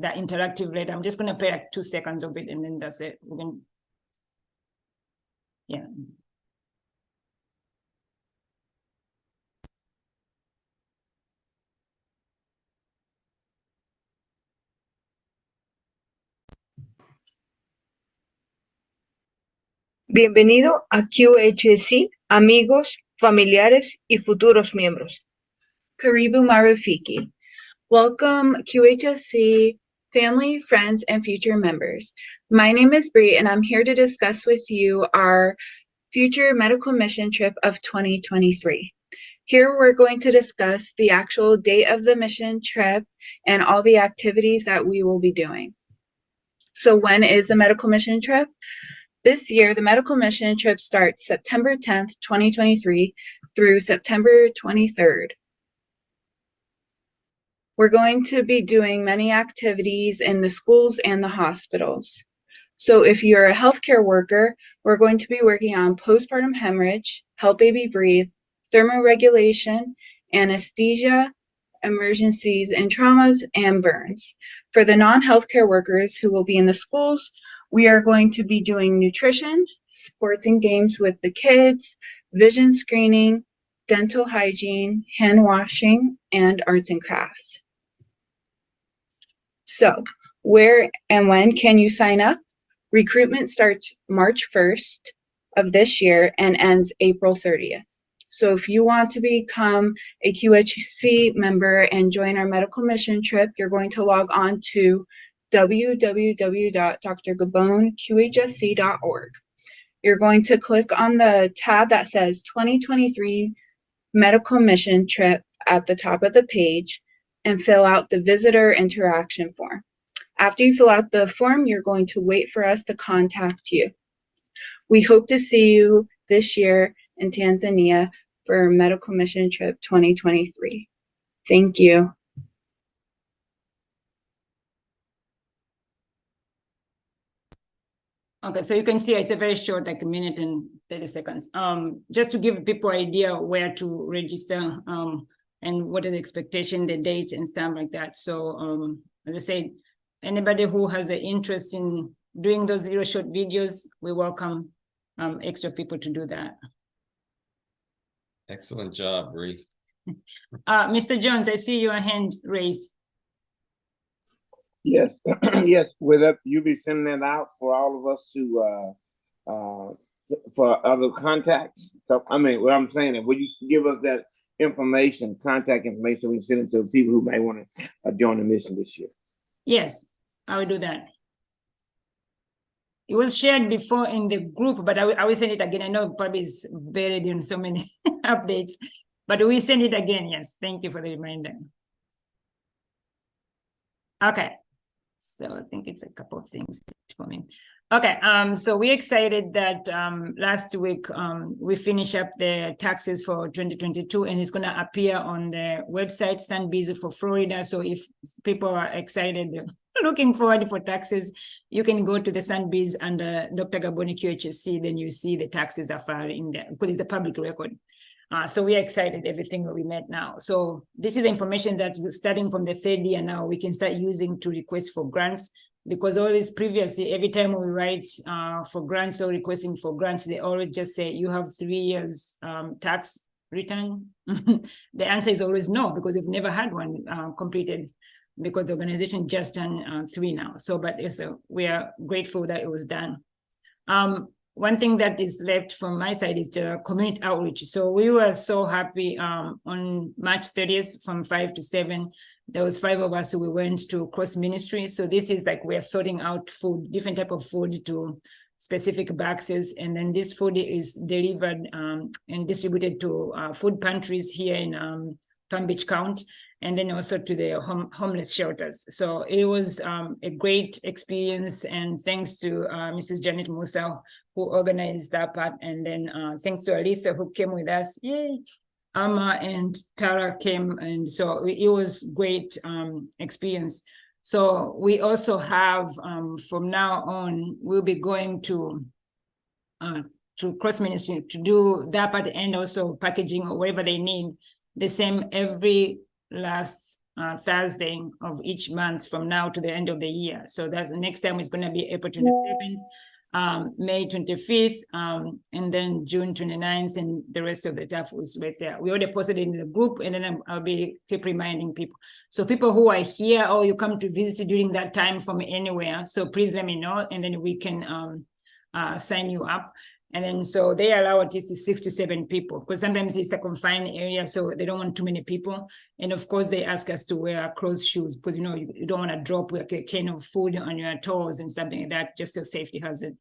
interactive letter. I'm just going to play like 2 seconds of it, and then that's it. We can, yeah. Bienvenido a Qhsc, amigos, familiares y futuros miembros. Karibu Marufiki. Welcome Qhsc family, friends, and future members. My name is Bree, and I'm here to discuss with you our future medical mission trip of 2023. Here we're going to discuss the actual date of the mission trip and all the activities that we will be doing. So when is the medical mission trip? This year, the medical mission trip starts September 10th, 2023 through September 23rd. We're going to be doing many activities in the schools and the hospitals. So if you're a healthcare worker, we're going to be working on postpartum hemorrhage, help baby breathe, thermoregulation, anesthesia, emergencies and traumas, and burns. For the non-healthcare workers who will be in the schools, we are going to be doing nutrition, sports and games with the kids, vision screening, dental hygiene, hand washing, and arts and crafts. So, where and when can you sign up? Recruitment starts March 1st of this year and ends April 30th. So if you want to become a Qhsc member and join our medical mission trip, you're going to log on to www.drgabonqhsc.org. You're going to click on the tab that says 2023 Medical Mission Trip at the top of the page and fill out the visitor interaction form. After you fill out the form, you're going to wait for us to contact you. We hope to see you this year in Tanzania for Medical Mission Trip 2023. Thank you. Okay, so you can see it's a very short, like 1 minute and 30 seconds. Just to give people an idea where to register and what are the expectation, the dates and stuff like that. So as I said, anybody who has an interest in doing those little short videos, we welcome extra people to do that. Excellent job, Bree. Mr. Jones, I see your hand raised. Yes, yes. With that, you'll be sending that out for all of us to for other contacts. So, I mean, what I'm saying is, will you give us that information, contact information, we can send it to people who may want to join the mission this year? Yes, I will do that. It was shared before in the group, but I will send it again. I know probably it's buried in so many updates, but we send it again. Yes, thank you for the reminder. Okay, so I think it's a couple of things for me. Okay, so we're excited that last week we finished up the taxes for 2022, and it's going to appear on the website SunBiz for Florida. So if people are excited, looking forward for taxes, you can go to the SunBiz under Dr. Gaboni Qhsc, then you see the taxes are filed in there because it's a public record. So we are excited, everything that we met now. So this is the information that we're starting from the 3rd year now, we can start using to request for grants, because all this previously, every time we write for grants or requesting for grants, they always just say, you have 3 years tax return. The answer is always no, because we've never had one completed, because the organization just turned 3 now. So, but we are grateful that it was done. One thing that is left from my side is the community outreach. So we were so happy on March 30th from 5 to 7. There was 5 of us who we went to cross ministry. So this is like we're sorting out food, different type of food to specific boxes. And then this food is delivered and distributed to food pantries here in Palm Beach County, and then also to the homeless shelters. So it was a great experience, and thanks to Mrs. Janet Musa, who organized that part, and then thanks to Alisa, who came with us. Yay! Alma and Tara came, and so it was great experience. So we also have, from now on, we'll be going to cross ministry to do that part, and also packaging or whatever they need, the same every last Thursday of each month from now to the end of the year. So that's the next time is going to be April 27th, May 25th, and then June 29th, and the rest of the stuff was right there. We already posted it in the group, and then I'll be keep reminding people. So people who are here or you come to visit during that time from anywhere, so please let me know, and then we can sign you up. And then so they allow at least 6 to 7 people, because sometimes it's a confined area, so they don't want too many people. And of course, they ask us to wear closed shoes, because you don't want to drop like a can of food on your toes and something like that, just a safety hazard.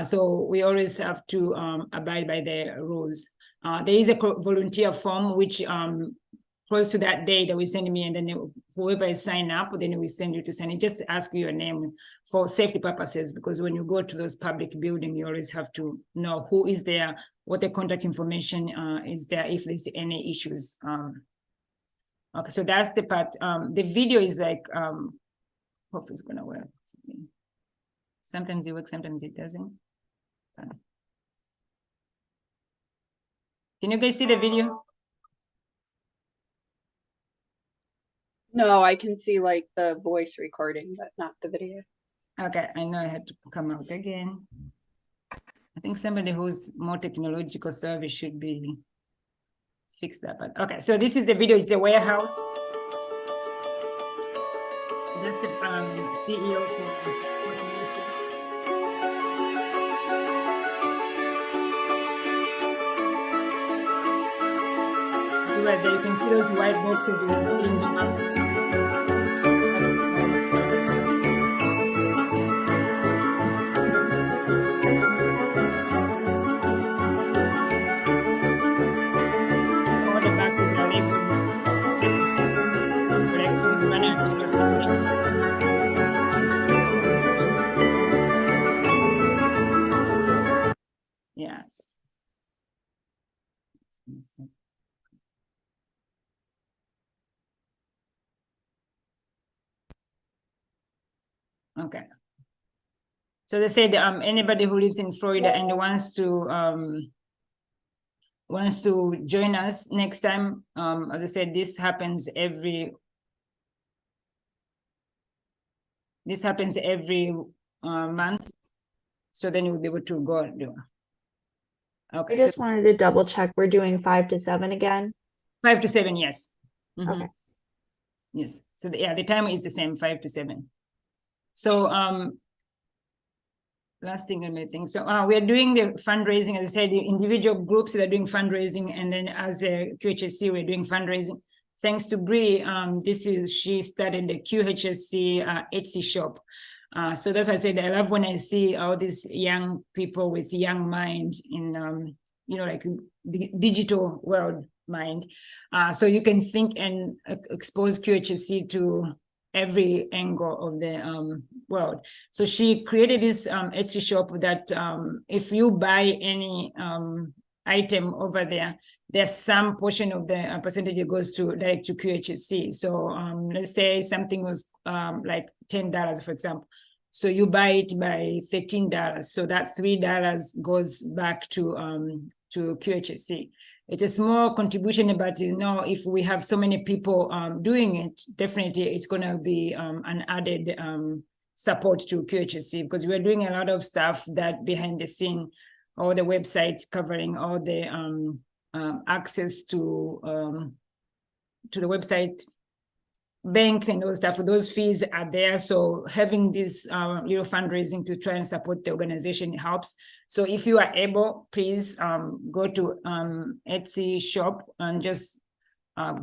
So we always have to abide by the rules. There is a volunteer form, which close to that day that we send me, and then whoever is sign up, then we send you to sign it. Just ask your name for safety purposes, because when you go to those public buildings, you always have to know who is there, what the contact information is there, if there's any issues. Okay, so that's the part. The video is like, hope it's gonna work. Sometimes it works, sometimes it doesn't. Can you guys see the video? No, I can see like the voice recording, but not the video. Okay, I know I had to come out again. I think somebody who's more technological savvy should be fix that. But okay, so this is the video. It's the warehouse. That's the CEO for Qhsc Ministry. Right there, you can see those white boxes with food in them up. All the boxes are labeled. Yes. Okay. So they said anybody who lives in Florida and wants to join us next time, as I said, this happens every month. So then you'll be able to go and do. Okay. I just wanted to double check. We're doing 5 to 7 again. 5 to 7, yes. Mm-hmm. Okay. Yes. So the time is the same, 5 to 7. So last thing I may think. So we are doing the fundraising, as I said, the individual groups that are doing fundraising, and then as a QHSC, we're doing fundraising. Thanks to Bree, she started the QHSC Etsy shop. So that's why I said I love when I see all these young people with young mind in, like the digital world mind. So you can think and expose QHSC to every angle of the world. So she created this Etsy shop that if you buy any item over there, there's some portion of the percentage that goes to direct to QHSC. So let's say something was like $10, for example. So you buy it by $13. So that $3 goes back to QHSC. it's a small contribution, but you know, if we have so many people doing it, definitely it's going to be an added support to QHSC, because we're doing a lot of stuff that behind the scene, all the website covering all the access to the website, bank and those stuff. Those fees are there. So having this little fundraising to try and support the organization helps. So if you are able, please go to Etsy shop and just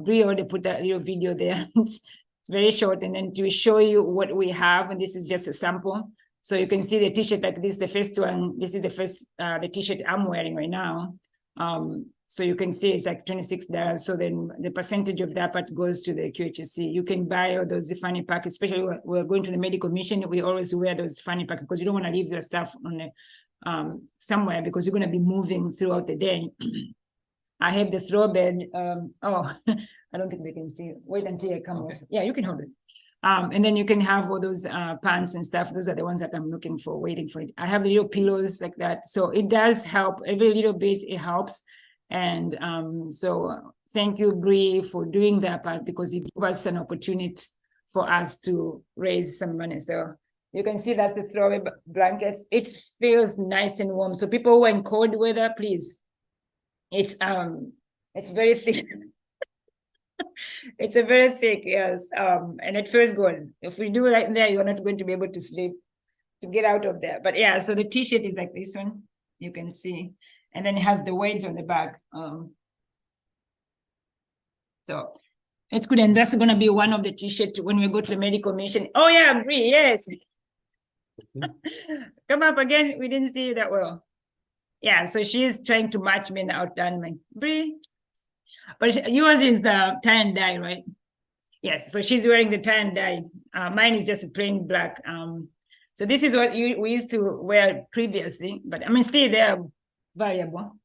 Brie already put that little video there. It's very short, and then to show you what we have, and this is just a sample. So you can see the t-shirt, like this is the first one. This is the first the t-shirt I'm wearing right now. So you can see it's like $26. So then the percentage of that part goes to the QHSC. You can buy all those fanny packs, especially when we're going to the medical mission. We always wear those fanny packs because you don't want to leave your stuff on the somewhere, because you're going to be moving throughout the day. I have the throw bed. Oh, I don't think they can see it. Wait until I come off. Yeah, you can hold it. And then you can have all those pants and stuff. Those are the ones that I'm looking for, waiting for it. I have the little pillows like that. So it does help. Every little bit, it helps. And so thank you, Brie, for doing that part, because it was an opportunity for us to raise some money. So you can see that's the throwaway blankets. It feels nice and warm. So people who are in cold weather, please. It's very thick. It's a very thick, yes. And it feels good. If we do like there, you're not going to be able to sleep, to get out of there. But yeah, so the t-shirt is like this one, you can see. And then it has the weight on the back. So it's good. And that's going to be one of the t-shirts when we go to the medical mission. Oh yeah, Brie, yes. Come up again. We didn't see you that well. Yeah, so she's trying to match me and outdone me. Brie. But yours is the tie and dye, right? Yes, so she's wearing the tie and dye. Mine is just plain black. So this is what we used to wear previously, but I mean, still they're variable.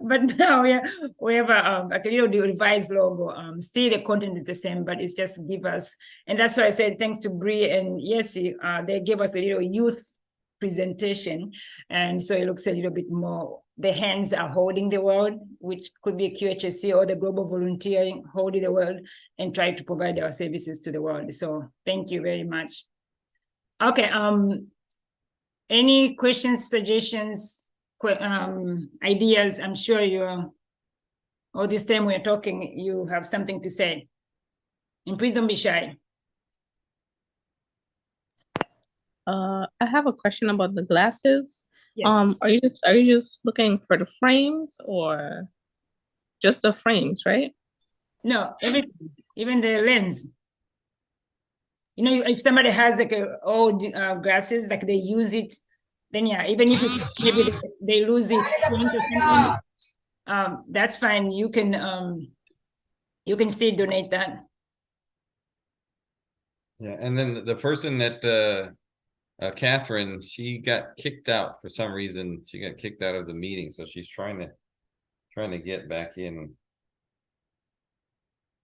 But now we have like a little revised logo. Still the content is the same, but it's just give us, and that's why I said thanks to Brie and Yesi, they gave us a little youth presentation, and so it looks a little bit more, the hands are holding the world, which could be QHSC or the global volunteering holding the world and try to provide our services to the world. So thank you very much. Okay, any questions, suggestions, ideas? I'm sure you're, all this time we're talking, you have something to say, and please don't be shy. I have a question about the glasses. Yes. Are you just looking for the frames or just the frames, right? No, everything, even the lens. You know, if somebody has like old glasses, like they use it, then yeah, even if maybe they lose it, that's fine. You can still donate that. Yeah, and then the person that Catherine, she got kicked out for some reason. She got kicked out of the meeting, so she's trying to get back in.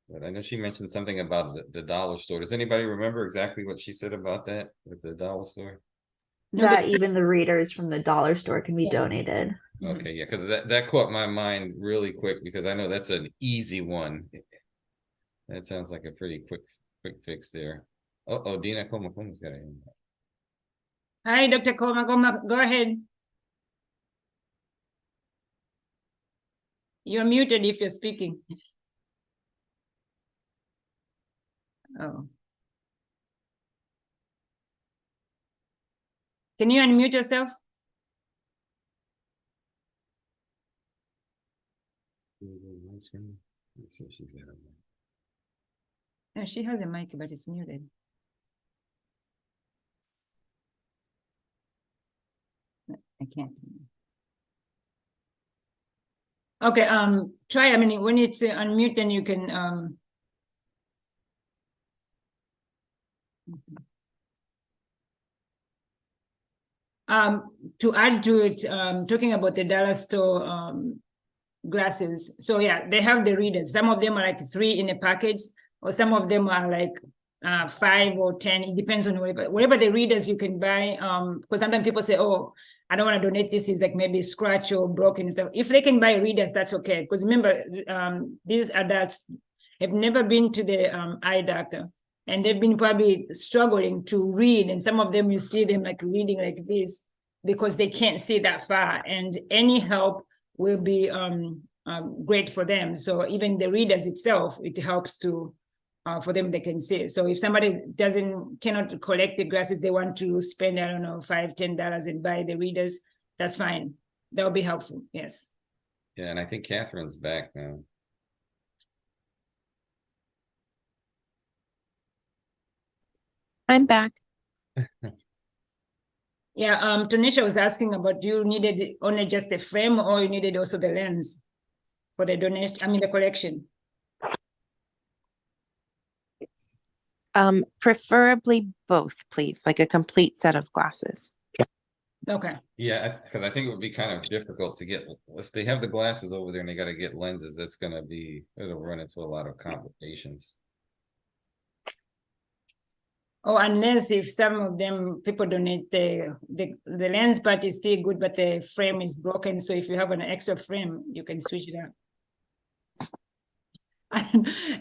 But I know she mentioned something about the dollar store. Does anybody remember exactly what she said about that with the dollar store? That even the readers from the dollar store can be donated. Okay, yeah, because that caught my mind really quick, because I know that's an easy one. That sounds like a pretty quick fix there. Oh, Dina Komakoma's got it. Hi, Dr. Koma, go ahead. You're muted if you're speaking. Oh. Can you unmute yourself? Let's see if she's got it. No, she has a mic, but it's muted. I can't. Okay, try, I mean, when it's unmute, then you can, to add to it, talking about the dollar store glasses. So yeah, they have the readers. Some of them are like 3 in a package, or some of them are like 5 or 10. It depends on whatever the readers you can buy. Because sometimes people say, oh, I don't want to donate this, is like maybe scratch or broken and stuff. If they can buy readers, that's okay. Because remember, these adults have never been to the eye doctor, and they've been probably struggling to read. And some of them, you see them like reading like this because they can't see that far. And any help will be great for them. So even the readers itself, it helps to for them, they can see. So if somebody cannot collect the glasses, they want to spend, I don't know, $5, $10 and buy the readers, that's fine. That would be helpful. Yes. Yeah, and I think Catherine's back now. I'm back. Yeah, Tanisha was asking about, you needed only just the frame or you needed also the lens for the donation, I mean the collection? Preferably both, please, like a complete set of glasses. Okay. Yeah, because I think it would be kind of difficult to get, if they have the glasses over there and they got to get lenses, that's going to be, it'll run into a lot of complications. Oh, unless if some of them people donate the lens part is still good, but the frame is broken. So if you have an extra frame, you can switch it out.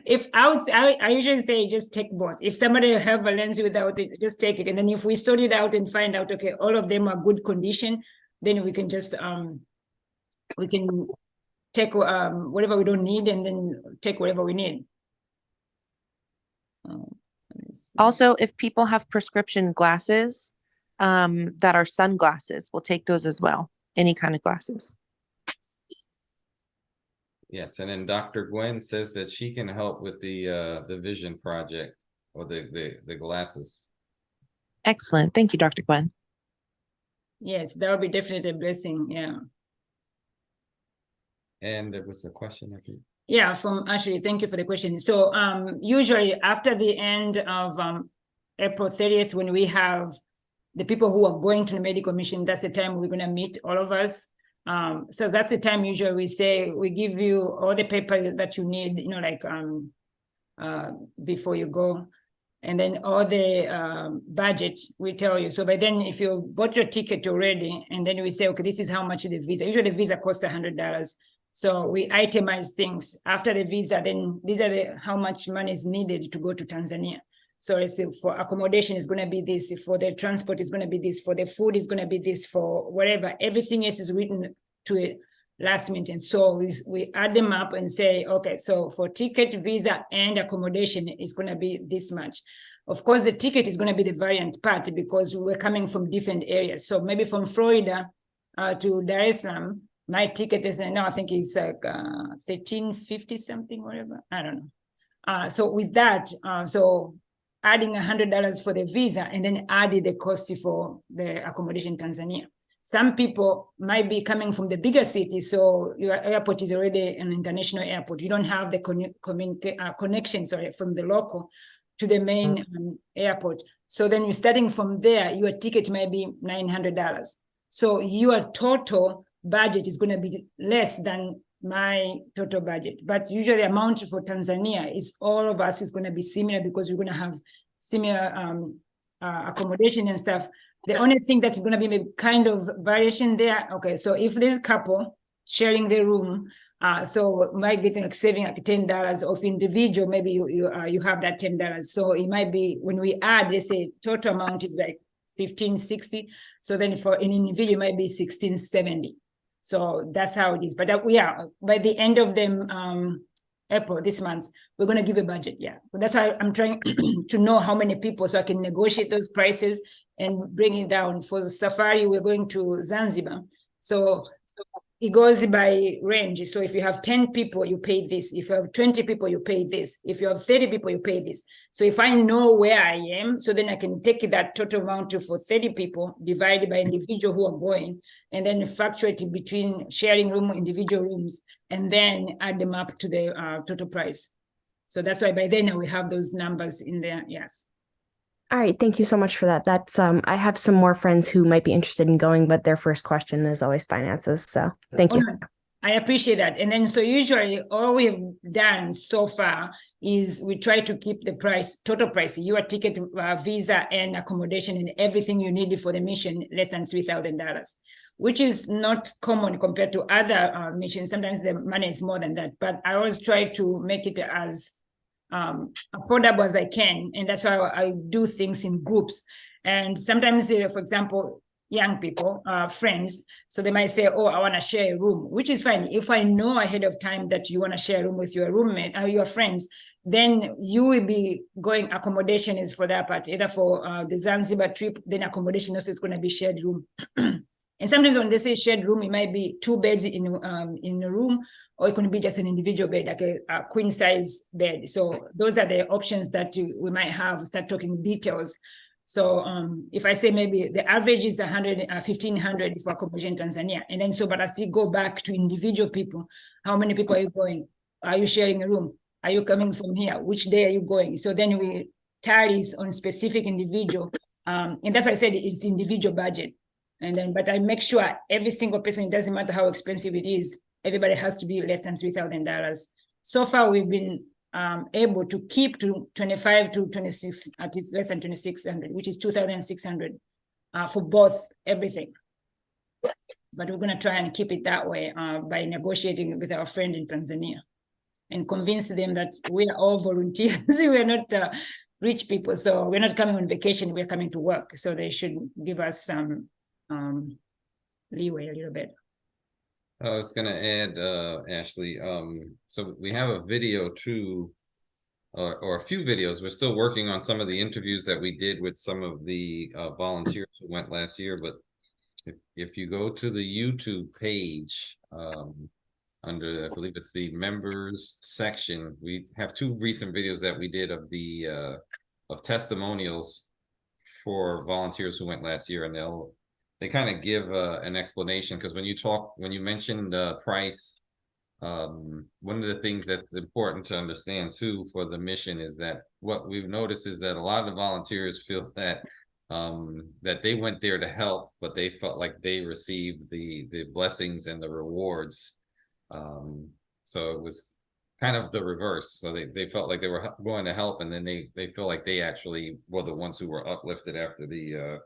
If I usually say just take both. If somebody have a lens without it, just take it. And then if we sort it out and find out, okay, all of them are good condition, then we can just we can take whatever we don't need and then take whatever we need. Also, if people have prescription glasses that are sunglasses, we'll take those as well. Any kind of glasses. Yes, and then Dr. Gwen says that she can help with the vision project or the glasses. Excellent. Thank you, Dr. Gwen. Yes, that would be definitely a blessing. Yeah. And there was a question, I think. Yeah, from Ashley. Thank you for the question. So usually after the end of April 30th, when we have the people who are going to the medical mission, that's the time we're going to meet, all of us. So that's the time usually we say, we give you all the papers that you need, you know, like before you go. And then all the budget, we tell you. So by then, if you bought your ticket already, and then we say, okay, this is how much the visa. Usually the visa costs $100. So we itemize things. After the visa, then these are how much money is needed to go to Tanzania. So let's say for accommodation is going to be this, for the transport is going to be this, for the food is going to be this, for whatever. Everything else is written to a last minute. And so we add them up and say, okay, so for ticket, visa, and accommodation is going to be this much. Of course, the ticket is going to be the variant part because we're coming from different areas. So maybe from Florida to Dar es Salaam, my ticket is now, I think it's like $13.50 something, whatever. I don't know. So with that, so adding $100 for the visa and then adding the cost for the accommodation in Tanzania. Some people might be coming from the bigger city, so your airport is already an international airport. You don't have the connection, from the local to the main airport. So then you're starting from there, your ticket might be $900. So your total budget is going to be less than my total budget. But usually the amount for Tanzania is all of us is going to be similar because we're going to have similar accommodation and stuff. The only thing that's going to be kind of variation there. Okay, so if there's a couple sharing the room, so might get like saving like $10 of individual, maybe you have that $10. So it might be when we add, let's say total amount is like $15.60. So then for an individual it might be $16.70. So that's how it is. But yeah, by the end of them April this month, we're going to give a budget. Yeah, but that's why I'm trying to know how many people so I can negotiate those prices and bring it down. For the safari, we're going to Zanzibar. So it goes by range. So if you have 10 people, you pay this. If you have 20 people, you pay this. If you have 30 people, you pay this. So if I know where I am, so then I can take that total amount for 30 people, divided by individual who are going, and then fluctuate between sharing room, individual rooms, and then add them up to the total price. So that's why by then we have those numbers in there. Yes. All right, thank you so much for that. That's I have some more friends who might be interested in going, but their first question is always finances. So thank you. I appreciate that. And then so usually all we've done so far is we try to keep the price, total price, your ticket, visa and accommodation and everything you need for the mission less than $3,000, which is not common compared to other missions. Sometimes the money is more than that, but I always try to make it as affordable as I can. And that's why I do things in groups. And sometimes, for example, young people, friends, so they might say, oh, I want to share a room, which is fine. If I know ahead of time that you want to share a room with your roommate or your friends, then you will be going, accommodation is for that part, either for the Zanzibar trip, then accommodation also is going to be shared room. And sometimes when they say shared room, it might be 2 beds in a room, or it could be just an individual bed, like a queen size bed. So those are the options that we might have, start talking details. So if I say maybe the average is 1,500 for accommodation in Tanzania, and then so, but I still go back to individual people. How many people are you going? Are you sharing a room? Are you coming from here? Which day are you going? So then we tallies on specific individual. And that's why I said it's individual budget. And then, but I make sure every single person, it doesn't matter how expensive it is, everybody has to be less than $3,000. So far, we've been able to keep to 25 to 26, at least less than 2,600, which is 2,600 for both everything. But we're going to try and keep it that way by negotiating with our friend in Tanzania and convince them that we are all volunteers. We're not rich people, so we're not coming on vacation, we're coming to work. So they should give us some leeway a little bit. I was going to add, Ashley, so we have a video too, or a few videos. We're still working on some of the interviews that we did with some of the volunteers who went last year. But if you go to the YouTube page, under, I believe it's the members section, we have 2 recent videos that we did of the of testimonials for volunteers who went last year, and they kind of give an explanation, because when you mentioned price, one of the things that's important to understand too for the mission is that what we've noticed is that a lot of the volunteers feel that that they went there to help, but they felt like they received the blessings and the rewards. So it was kind of the reverse. So they felt like they were going to help, and then they feel like they actually were the ones who were uplifted after the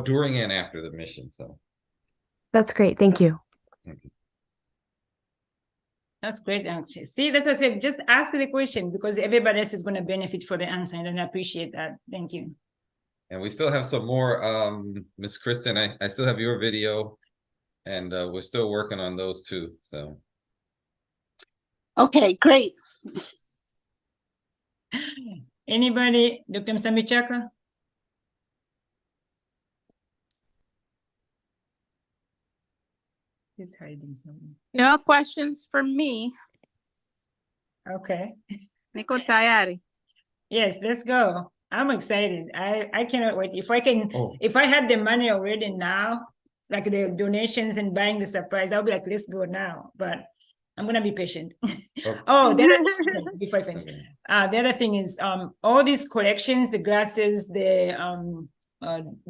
during and after the mission. So That's great. Thank you. That's great, actually. See, that's what I said. Just ask the question, because everybody else is going to benefit for the answer, and I appreciate that. Thank you. And we still have some more, Miss Kristen. I still have your video, and we're still working on those too. So. Okay, great. Anybody, Dr. Msambichaka? He's hiding something. No questions for me. Okay. Niko tayari. Yes, let's go. I'm excited. I cannot wait. If I had the money already now, like the donations and buying the surprise, I'll be like, let's go now. But I'm gonna be patient. Before I finish, the other thing is all these collections, the glasses, the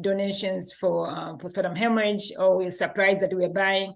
donations for postpartum hemorrhage, or supplies that we're buying,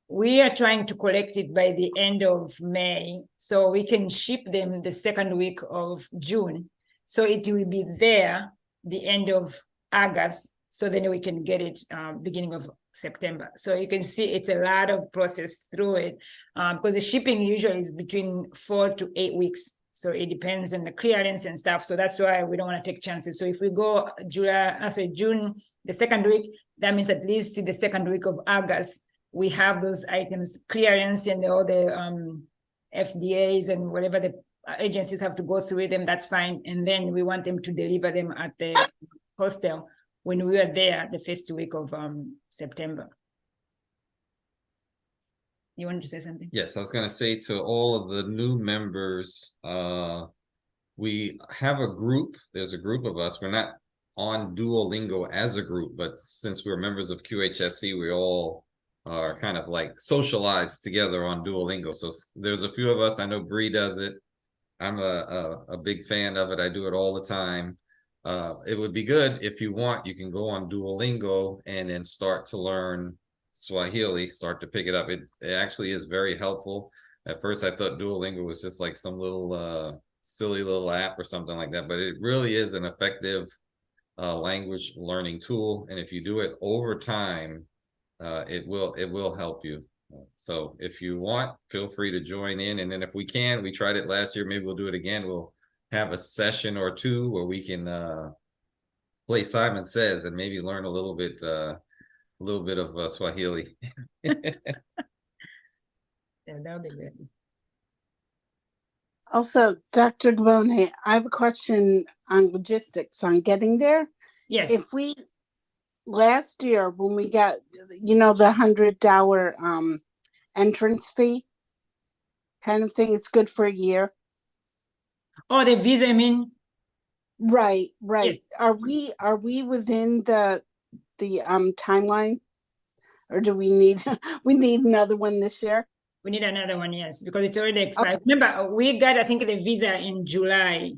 we are trying to collect it by the end of May, so we can ship them the 2nd week of June. So it will be there the end of August, so then we can get it beginning of September. So you can see it's a lot of process through it, because the shipping usually is between 4 to 8 weeks. So it depends on the clearance and stuff. So that's why we don't want to take chances. So if we go June, the 2nd week, that means at least the 2nd week of August, we have those items clearance, and all the FDAs and whatever the agencies have to go through them, that's fine. And then we want them to deliver them at the hostel when we are there the 1st week of September. You wanted to say something? Yes, I was going to say to all of the new members, we have a group. There's a group of us. We're not on Duolingo as a group, but since we're members of QHSC, we all are kind of like socialized together on Duolingo. So there's a few of us. I know Bree does it. I'm a big fan of it. I do it all the time. It would be good if you want, you can go on Duolingo and then start to learn Swahili, start to pick it up. It actually is very helpful. At first, I thought Duolingo was just like some little silly little app or something like that, but it really is an effective language learning tool. And if you do it over time, it will help you. So if you want, feel free to join in. And then if we can, we tried it last year, maybe we'll do it again. We'll have a session or two where we can play Simon Says and maybe learn a little bit of Swahili. Yeah, that'll be good. Also, Dr. Gbone, I have a question on logistics on getting there. Yes. If we, last year when we got, the $100 entrance fee kind of thing, it's good for a year. Oh, the visa, I mean? Right. Yes. Are we within the timeline, or do we need another one this year? We need another one, yes, because it's already expired. Okay. Remember, we got, I think, the visa in July.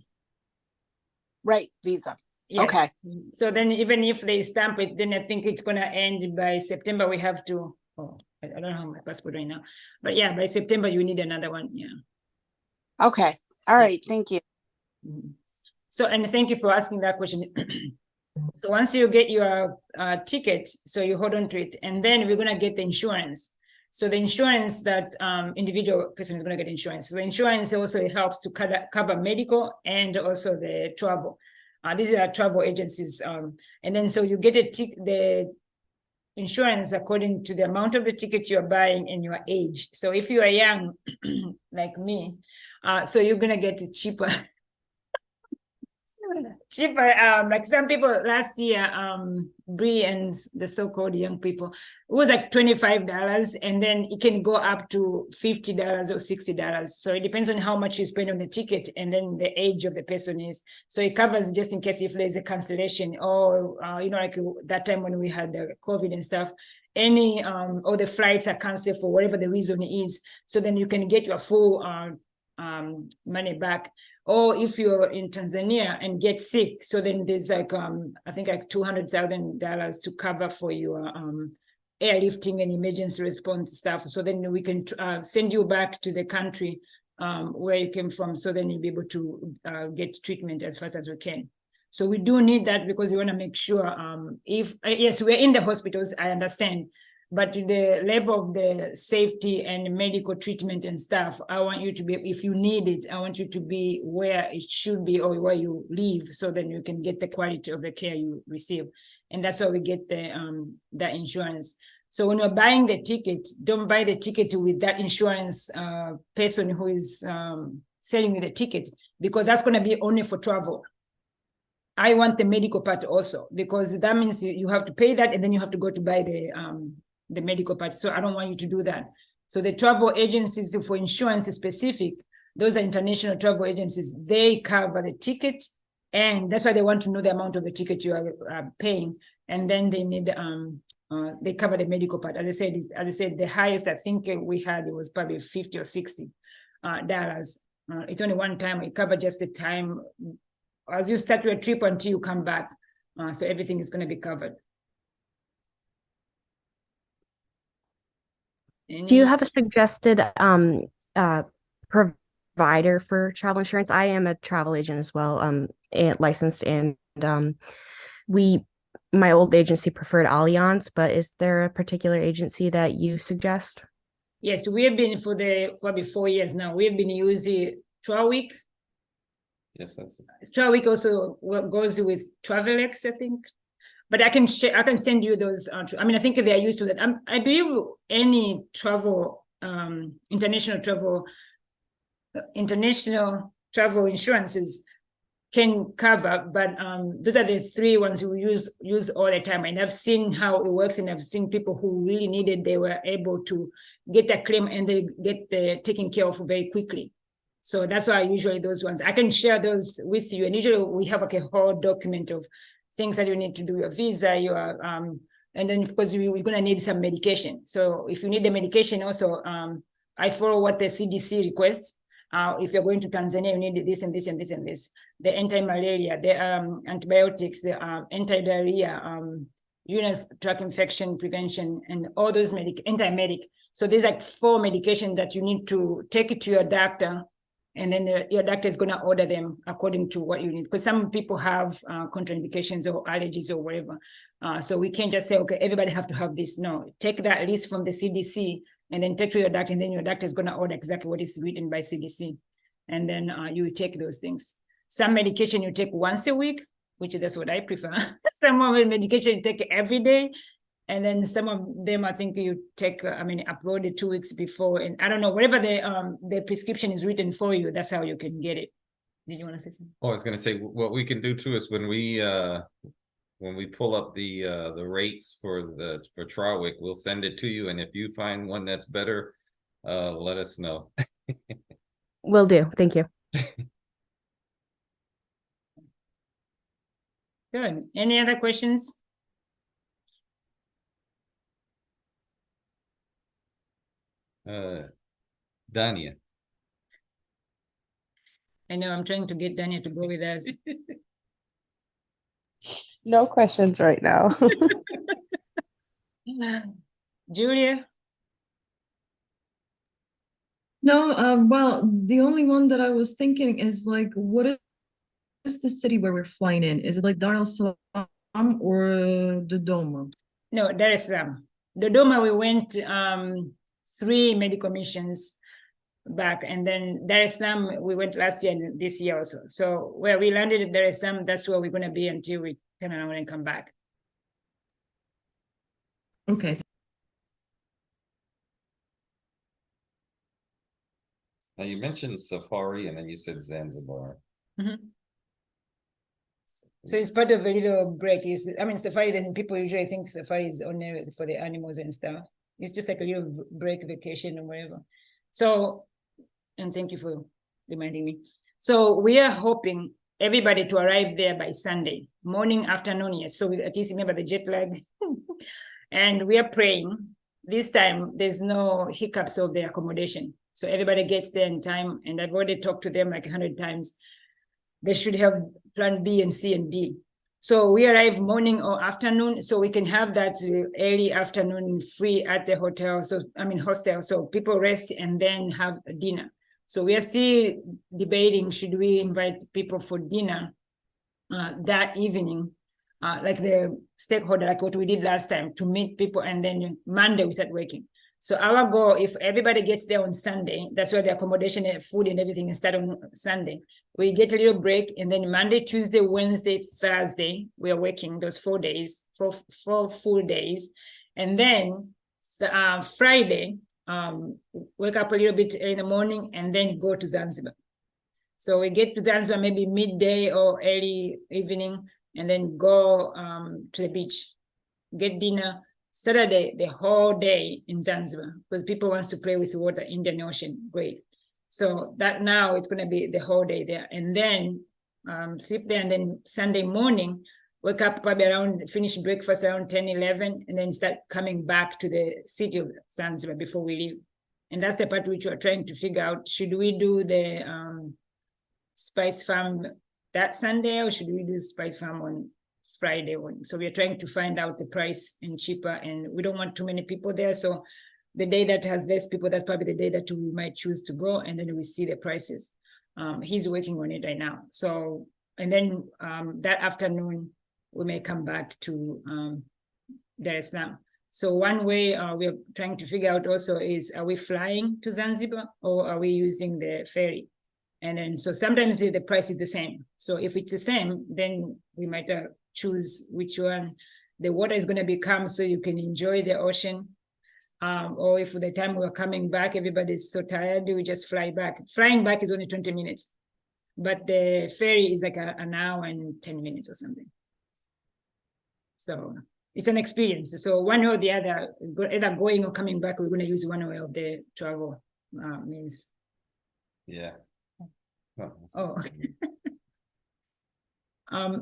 Right, visa. Yes. Okay. So then even if they stamp it, then I think it's going to end by September. We have to, I don't have my passport right now. But yeah, by September, you need another one, yeah. Okay. All right, thank you. So, and thank you for asking that question. So once you get your ticket, so you hold on to it, and then we're going to get the insurance. So the insurance that individual person is going to get insurance. So the insurance also helps to cover medical and also the travel. These are travel agencies. And then so you get the insurance according to the amount of the ticket you're buying and your age. So if you are young, like me, so you're going to get it cheaper. Like some people last year, Bree and the so-called young people, it was like $25, and then it can go up to $50 or $60. So it depends on how much you spend on the ticket and then the age of the person is. So it covers just in case if there's a cancellation or like that time when we had the COVID and stuff, any or the flights are canceled for whatever the reason is. So then you can get your full money back. Or if you're in Tanzania and get sick, so then there's like I think like $200,000 to cover for your airlifting and emergency response stuff. So then we can send you back to the country where you came from. So then you'll be able to get treatment as fast as we can. So we do need that because we want to make sure yes, we're in the hospitals, I understand. But to the level of the safety and medical treatment and stuff, I want you to be, if you need it, I want you to be where it should be or where you live, so then you can get the quality of the care you receive. And that's why we get the insurance. So when you're buying the ticket, don't buy the ticket with that insurance person who is selling you the ticket, because that's going to be only for travel. I want the medical part also, because that means you have to pay that and then you have to go to buy the medical part. So I don't want you to do that. So the travel agencies for insurance specific, those are international travel agencies. They cover the ticket, and that's why they want to know the amount of the ticket you are paying. And then they need they cover the medical part. As I said, the highest I think we had, it was probably $50 or $60. It's only one time. It covered just the time as you start your trip until you come back. So everything is going to be covered. Do you have a suggested provider for travel insurance? I am a travel agent as well, and licensed, and my old agency preferred Allianz, but is there a particular agency that you suggest? Yes, we have been for probably 4 years now. We have been using Trawick. Yes, that's it. Trawick also goes with Travelex, I think. But I can send you those. I mean, I think they are used to that. I believe any travel, international travel insurances can cover, but those are the three ones we use all the time. And I've seen how it works, and I've seen people who really needed, they were able to get a claim and they get taken care of very quickly. So that's why usually those ones, I can share those with you. And usually we have like a whole document of things that you need to do, your visa, and then of course we're gonna need some medication. So if you need the medication also, I follow what the CDC requests. If you're going to Tanzania, you need this and this and this and this. The anti-malaria, the antibiotics, the anti-diarrhea, urinary tract infection prevention, and all those anti-medic. So there's like 4 medications that you need to take it to your doctor, and then your doctor is going to order them according to what you need. Because some people have contraindications or allergies or whatever. So we can't just say, okay, everybody have to have this. No, take that list from the CDC and then take to your doctor, and then your doctor is going to order exactly what is written by CDC. And then you take those things. Some medication you take once a week, which is what I prefer. Some of the medication you take every day. And then some of them, I think you take, uploaded 2 weeks before. And I don't know, whatever the prescription is written for you, that's how you can get it. Did you want to say something? Oh, I was going to say, what we can do too is when we pull up the rates for Trawick, we'll send it to you. And if you find one that's better, let us know. Will do. Thank you. Good. Any other questions? Dania. I know I'm trying to get Dania to go with us. No questions right now. Julia? No, well, the only one that I was thinking is like, what is the city where we're flying in? Is it like Dar es Salaam or Dodoma? No, Dar es Salaam. Dodoma, we went 3 medical missions back, and then Dar es Salaam, we went last year and this year also. So where we landed at Dar es Salaam, that's where we're going to be until we turn around and come back. Okay. Now you mentioned safari and then you said Zanzibar. Mm-hmm. So it's part of a little break. Safari, then people usually think safari is only for the animals and stuff. It's just like a little break vacation or whatever. So, and thank you for reminding me. So we are hoping everybody to arrive there by Sunday, morning, afternoon, yes. So we at least remember the jet lag. And we are praying. This time, there's no hiccups of the accommodation. So everybody gets there in time. And I've already talked to them like 100 times. They should have plan B and C and D. So we arrive morning or afternoon, so we can have that early afternoon free at the hotel. Hostel. So people rest and then have dinner. So we are still debating, should we invite people for dinner that evening, like the stakeholder, like what we did last time, to meet people, and then Monday we start working. So our goal, if everybody gets there on Sunday, that's where the accommodation and food and everything is started on Sunday. We get a little break, and then Monday, Tuesday, Wednesday, Thursday, we are working those 4 days, four full days. And then Friday, wake up a little bit in the morning and then go to Zanzibar. So we get to Zanzibar maybe midday or early evening, and then go to the beach, get dinner. Saturday, the whole day in Zanzibar, because people wants to play with water, Indian Ocean, great. So that now it's going to be the whole day there. And then sleep there, and then Sunday morning, wake up probably around, finish breakfast around 10, 11, and then start coming back to the city of Zanzibar before we leave. And that's the part which we're trying to figure out. Should we do the Spice Farm that Sunday, or should we do Spice Farm on Friday one? So we're trying to find out the price and cheaper, and we don't want too many people there. So the day that has less people, that's probably the day that we might choose to go, and then we see the prices. He's working on it right now. So, and then that afternoon, we may come back to Dar es Salaam. So one way we're trying to figure out also is, are we flying to Zanzibar or are we using the ferry? And then, so sometimes the price is the same. So if it's the same, then we might choose which one the water is going to be calm so you can enjoy the ocean. Or if the time we're coming back, everybody's so tired, we just fly back. Flying back is only 20 minutes, but the ferry is like an hour and 10 minutes or something. So it's an experience. So one or the other, either going or coming back, we're going to use one way of the travel means. Yeah. Oh, okay.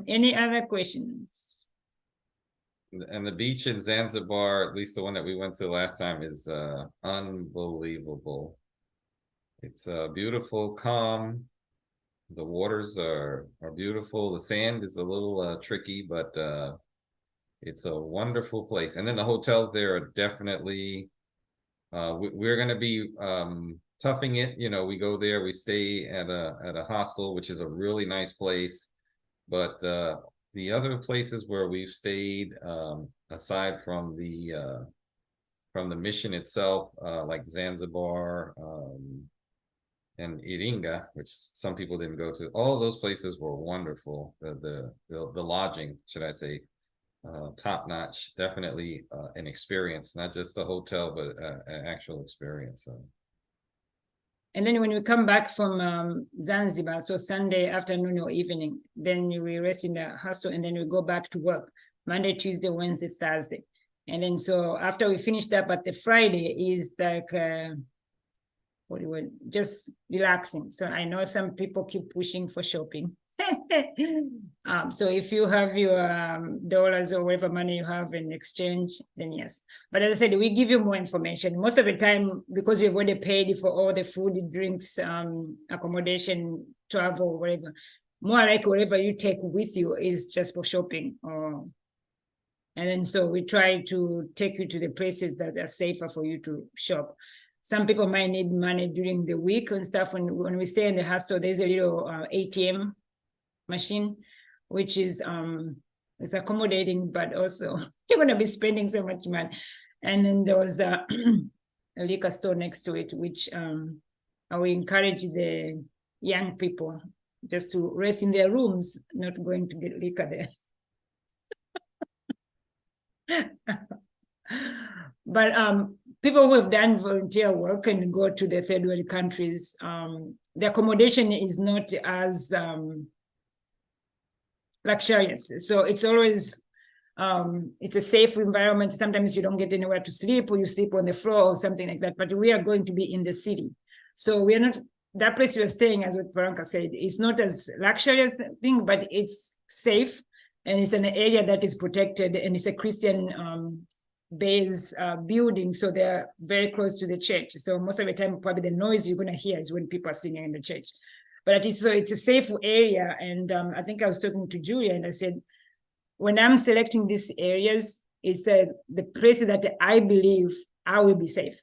Any other questions? And the beach in Zanzibar, at least the one that we went to last time, is unbelievable. It's beautiful, calm. The waters are beautiful. The sand is a little tricky, but it's a wonderful place. And then the hotels there are definitely, we're going to be toughing it. You know, we go there, we stay at a hostel, which is a really nice place. But the other places where we've stayed, aside from the mission itself, like Zanzibar and Iringa, which some people didn't go to, all of those places were wonderful. The lodging, should I say, top notch. Definitely an experience, not just a hotel, but an actual experience. So. And then when we come back from Zanzibar, so Sunday afternoon or evening, then we rest in the hostel and then we go back to work Monday, Tuesday, Wednesday, Thursday. And then so after we finish that, but the Friday is like, just relaxing. So I know some people keep pushing for shopping. So if you have your dollars or whatever money you have in exchange, then yes. But as I said, we give you more information. Most of the time, because we've already paid for all the food, drinks, accommodation, travel, whatever, more like whatever you take with you is just for shopping. And then so we try to take you to the places that are safer for you to shop. Some people might need money during the week and stuff. When we stay in the hostel, there's a little ATM machine, which is it's accommodating, but also you're going to be spending so much money. And then there was a liquor store next to it, which I will encourage the young people just to rest in their rooms, not going to get liquor there. But people who have done volunteer work and go to the third world countries, the accommodation is not as luxurious. So it's always, it's a safe environment. Sometimes you don't get anywhere to sleep, or you sleep on the floor or something like that. But we are going to be in the city. So we are not, that place we are staying, as what Veronica said, is not as luxurious thing, but it's safe. And it's an area that is protected, and it's a Christian based building. So they're very close to the church. So most of the time, probably the noise you're going to hear is when people are singing in the church. But so it's a safe area. And I think I was talking to Julia and I said, when I'm selecting these areas, it's the places that I believe I will be safe.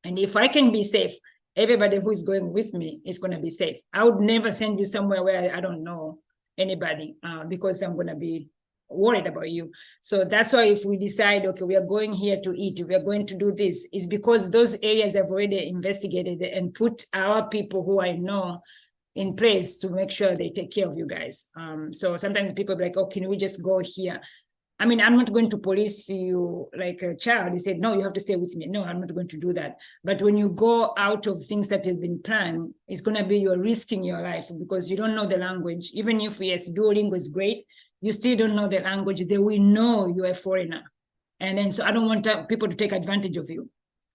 And if I can be safe, everybody who is going with me is going to be safe. I would never send you somewhere where I don't know anybody because I'm going to be worried about you. So that's why if we decide, okay, we are going here to eat, we are going to do this, is because those areas have already investigated and put our people who I know in place to make sure they take care of you guys. So sometimes people be like, oh, can we just go here? I mean, I'm not going to police you like a child. He said, no, you have to stay with me. No, I'm not going to do that. But when you go out of things that has been planned, it's going to be you're risking your life because you don't know the language. Even if, yes, Duolingo is great, you still don't know the language. They will know you're a foreigner. And then, so I don't want people to take advantage of you.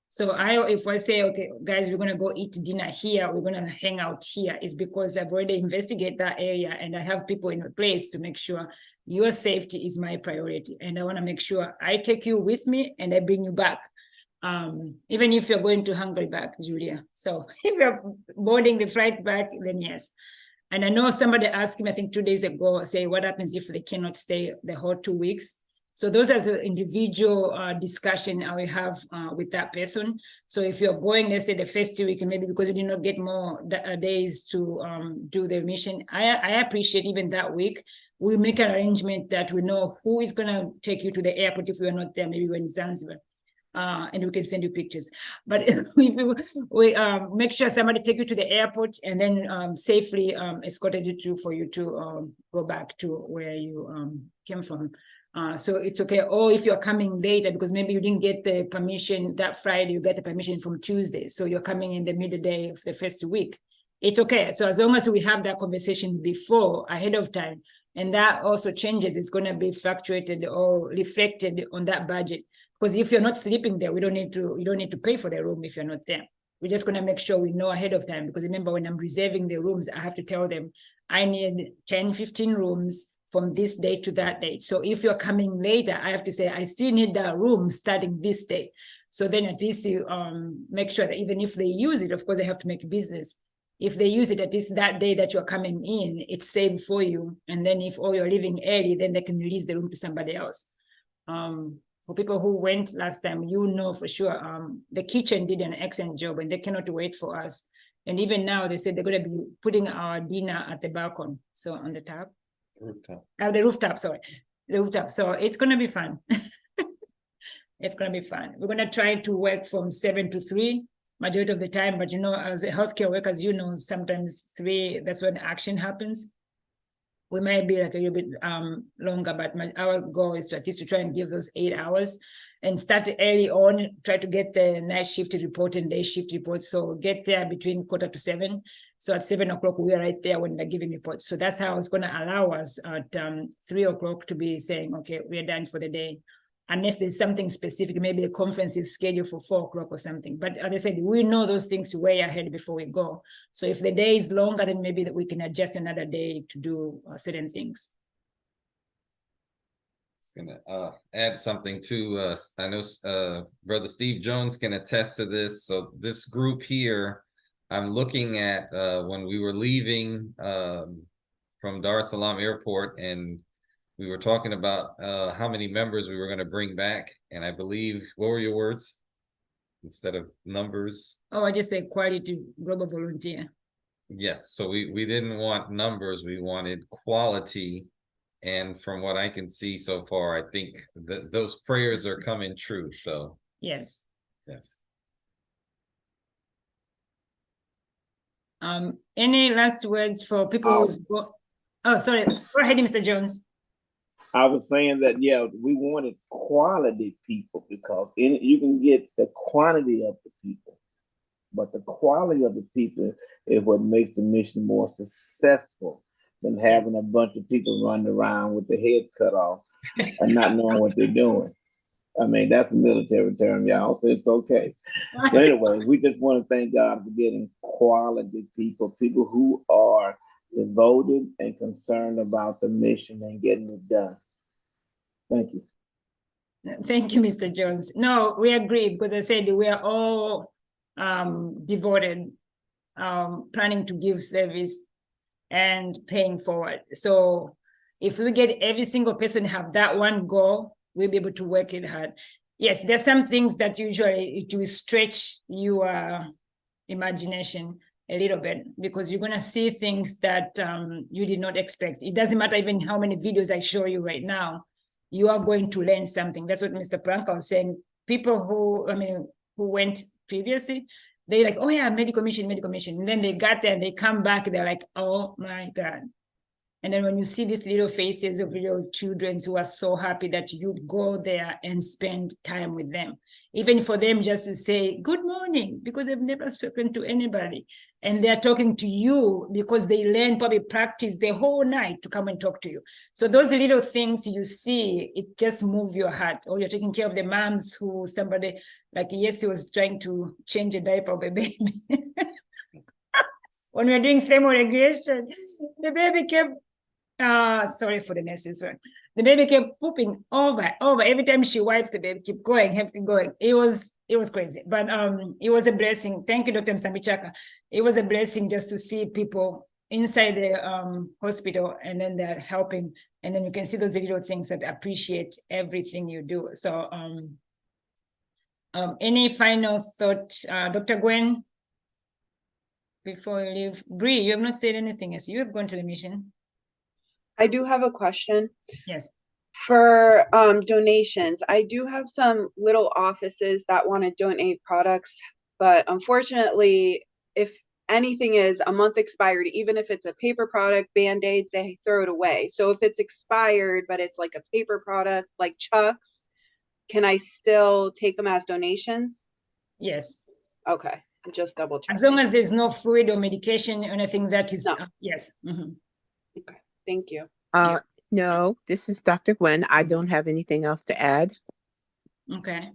So if I say, okay, guys, we're going to go eat dinner here, we're going to hang out here, it's because I've already investigated that area and I have people in place to make sure your safety is my priority. And I want to make sure I take you with me and I bring you back. Even if you're going to Hungary back, Julia. So if you're boarding the flight back, then yes. And I know somebody asked me, I think 2 days ago, say, what happens if they cannot stay the whole 2 weeks? So those are the individual discussion I will have with that person. So if you're going, let's say the first 2 weeks, maybe because you did not get more days to do the mission, I appreciate even that week. We'll make an arrangement that we know who is going to take you to the airport if we are not there, maybe we're in Zanzibar. And we can send you pictures. But if we make sure somebody take you to the airport and then safely escorted you for you to go back to where you came from. So it's okay. Or if you're coming later, because maybe you didn't get the permission that Friday, you get the permission from Tuesday. So you're coming in the middle day of the first week. It's okay. So as long as we have that conversation before, ahead of time, and that also changes, it's going to be fluctuated or reflected on that budget. Because if you're not sleeping there, you don't need to pay for the room if you're not there. We're just going to make sure we know ahead of time. Because remember, when I'm reserving the rooms, I have to tell them I need 10, 15 rooms from this date to that date. So if you're coming later, I have to say, I still need that room starting this date. So then at least you make sure that even if they use it, of course, they have to make business. If they use it at least that day that you're coming in, it's saved for you. And then if you're leaving early, then they can release the room to somebody else. for people who went last time, you know for sure, the kitchen did an excellent job and they cannot wait for us. And even now they said they're going to be putting our dinner at the balcony, so on the top. Rooftop. The rooftop, sorry. The rooftop. So it's going to be fun. It's going to be fun. We're going to try to work from 7 to 3 majority of the time, but you know, as a healthcare workers, you know, sometimes 3, that's when action happens. We might be like a little bit longer, but our goal is to at least to try and give those 8 hours and start early on, try to get the night shift report and day shift report. So get there between 6:45. So at 7 o'clock, we are right there when they're giving reports. So that's how it's going to allow us at 3 o'clock to be saying, okay, we're done for the day. Unless there's something specific, maybe the conference is scheduled for 4 o'clock or something. But as I said, we know those things way ahead before we go. So if the day is longer, then maybe that we can adjust another day to do certain things. It's gonna add something to I know Brother Steve Jones can attest to this. So this group here, I'm looking at when we were leaving from Dar es Salaam Airport, and we were talking about how many members we were going to bring back. And I believe, what were your words instead of numbers? Oh, I just said quality global volunteer. Yes. So we didn't want numbers. We wanted quality. And from what I can see so far, I think that those prayers are coming true. So yes. Yes. Any last words for people who oh, sorry. Go ahead, Mr. Jones. I was saying that, yeah, we wanted quality people because you can get the quantity of the people, but the quality of the people is what makes the mission more successful than having a bunch of people running around with their head cut off and not knowing what they're doing. I mean, that's a military term, y'all, so it's okay. But anyway, we just want to thank God for getting quality people who are devoted and concerned about the mission and getting it done. Thank you. Thank you, Mr. Jones. No, we agree, because I said we are all devoted, planning to give service and paying forward. So if we get every single person have that one goal, we'll be able to work it hard. Yes, there's some things that usually it will stretch your imagination a little bit, because you're going to see things that you did not expect. It doesn't matter even how many videos I show you right now, you are going to learn something. That's what Mr. Pranka was saying. People who went previously, they're like, oh yeah, medical mission. And then they got there and they come back, they're like, oh my God. And then when you see these little faces of little children who are so happy that you'd go there and spend time with them, even for them just to say good morning, because they've never spoken to anybody. And they're talking to you because they learn, probably practice the whole night to come and talk to you. So those little things you see, it just moves your heart. Or you're taking care of the moms who somebody, like Yesi was trying to change a diaper of a baby. When we were doing thermoregulation, the baby kept sorry for the nurses. The baby kept pooping over. Every time she wipes, the baby keep going. It was crazy, but it was a blessing. Thank you, Dr. Msambichaka. It was a blessing just to see people inside the hospital, and then they're helping, and then you can see those little things that appreciate everything you do. So, any final thought, Dr. Gwen? Before you leave, Bree, you have not said anything. Yes, you have gone to the mission. I do have a question. Yes. For donations, I do have some little offices that want to donate products, but unfortunately, if anything is a month expired, even if it's a paper product, Band-Aids, they throw it away. So if it's expired, but it's like a paper product like Qhsc, can I still take them as donations? Yes. Okay, just double check. As long as there's no fluid or medication or anything that is, no. Yes. Mm-hmm. Okay, thank you. No, this is Dr. Gwen. I don't have anything else to add. Okay.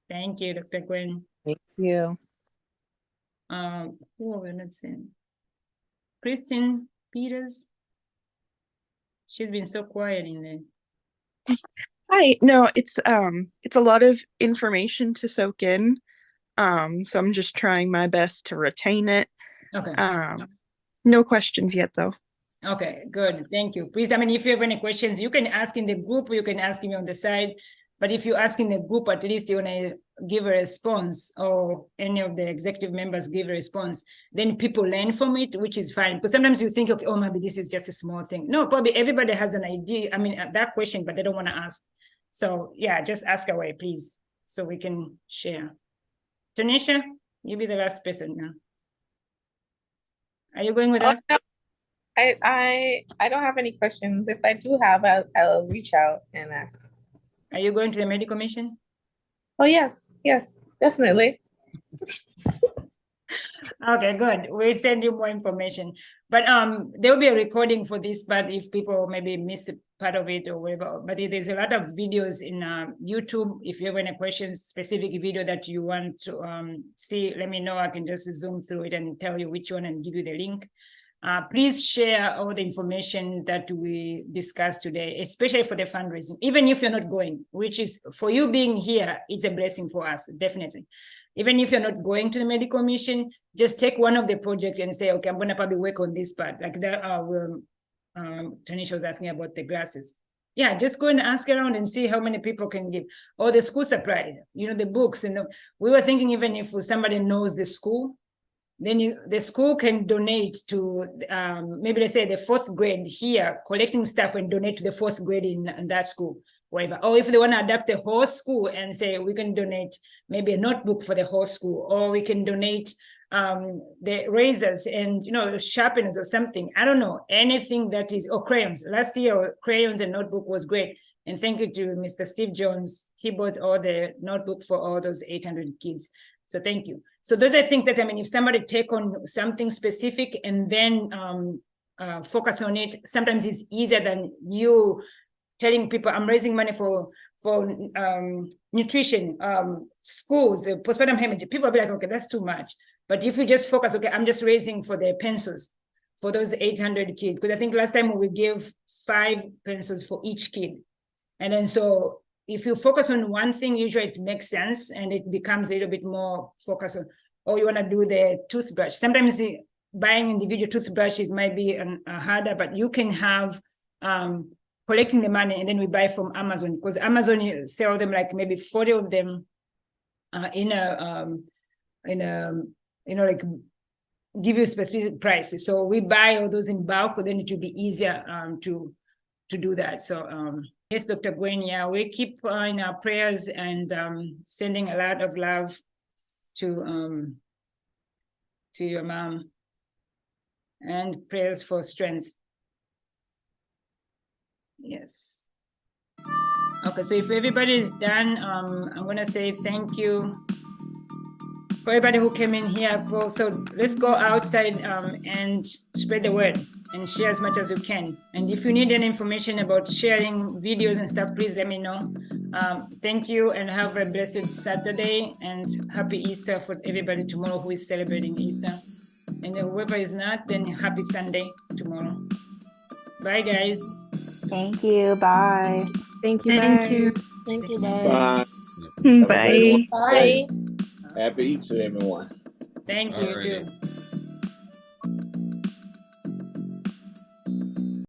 Thank you, Dr. Gwen. Thank you. Who are we not seeing? Kristen Peters. She's been so quiet in there. Hi. No, it's a lot of information to soak in. So I'm just trying my best to retain it. Okay. No questions yet though. Okay, good. Thank you. Please, I mean, if you have any questions, you can ask in the group, or you can ask me on the side. But if you ask in the group, at least you want to give a response, or any of the executive members give a response, then people learn from it, which is fine. Because sometimes you think, okay, oh, maybe this is just a small thing. No, probably everybody has an idea. I mean, that question, but they don't want to ask. So yeah, just ask away, please, so we can share. Tanisha, you be the last person now. Are you going with us? No, I don't have any questions. If I do have, I'll reach out and ask. Are you going to the medical mission? Oh yes, definitely. Okay, good. We'll send you more information. But there will be a recording for this, but if people maybe missed part of it or whatever, but there's a lot of videos in YouTube. If you have any questions, specific video that you want to see, let me know. I can just zoom through it and tell you which one and give you the link. Please share all the information that we discussed today, especially for the fundraising, even if you're not going, which is for you being here, it's a blessing for us, definitely. Even if you're not going to the medical mission, just take one of the projects and say, okay, I'm going to probably work on this part. Like that, Tanisha was asking about the glasses. Yeah, just go and ask around and see how many people can give. Or the school supply, the books. We were thinking even if somebody knows the school, then the school can donate to, maybe let's say the 4th grade here, collecting stuff and donate to the 4th grade in that school, whatever. Or if they want to adapt the whole school and say, we can donate maybe a notebook for the whole school, or we can donate the razors and, sharpeners or something. I don't know, anything that is, or crayons. Last year, crayons and notebook was great. And thank you to Mr. Steve Jones. He bought all the notebook for all those 800 kids. So thank you. So those are things that, if somebody take on something specific and then focus on it, sometimes it's easier than you telling people, I'm raising money for nutrition, schools, postpartum hemorrhage. People will be like, okay, that's too much. But if you just focus, okay, I'm just raising for the pencils for those 800 kids. Because I think last time we gave 5 pencils for each kid. And then so if you focus on one thing, usually it makes sense and it becomes a little bit more focused on, or you want to do the toothbrush. Sometimes buying individual toothbrushes might be harder, but you can have collecting the money and then we buy from Amazon, because Amazon you sell them like maybe 40 of them like give you specific prices. So we buy all those in bulk, then it will be easier to do that. So yes, Dr. Gwen, yeah, we keep in our prayers and sending a lot of love to your mom and prayers for strength. Yes. Okay, so if everybody is done, I'm gonna say thank you for everybody who came in here. So let's go outside and spread the word and share as much as you can. And if you need any information about sharing videos and stuff, please let me know. Thank you and have a blessed Saturday and happy Easter for everybody tomorrow who is celebrating Easter. And whoever is not, then happy Sunday tomorrow. Bye, guys. Thank you. Bye. Thank you. Thank Bye. you. Thank you, Bye. Bye. Happy Easter, everyone. Thank you, Alrighty. too.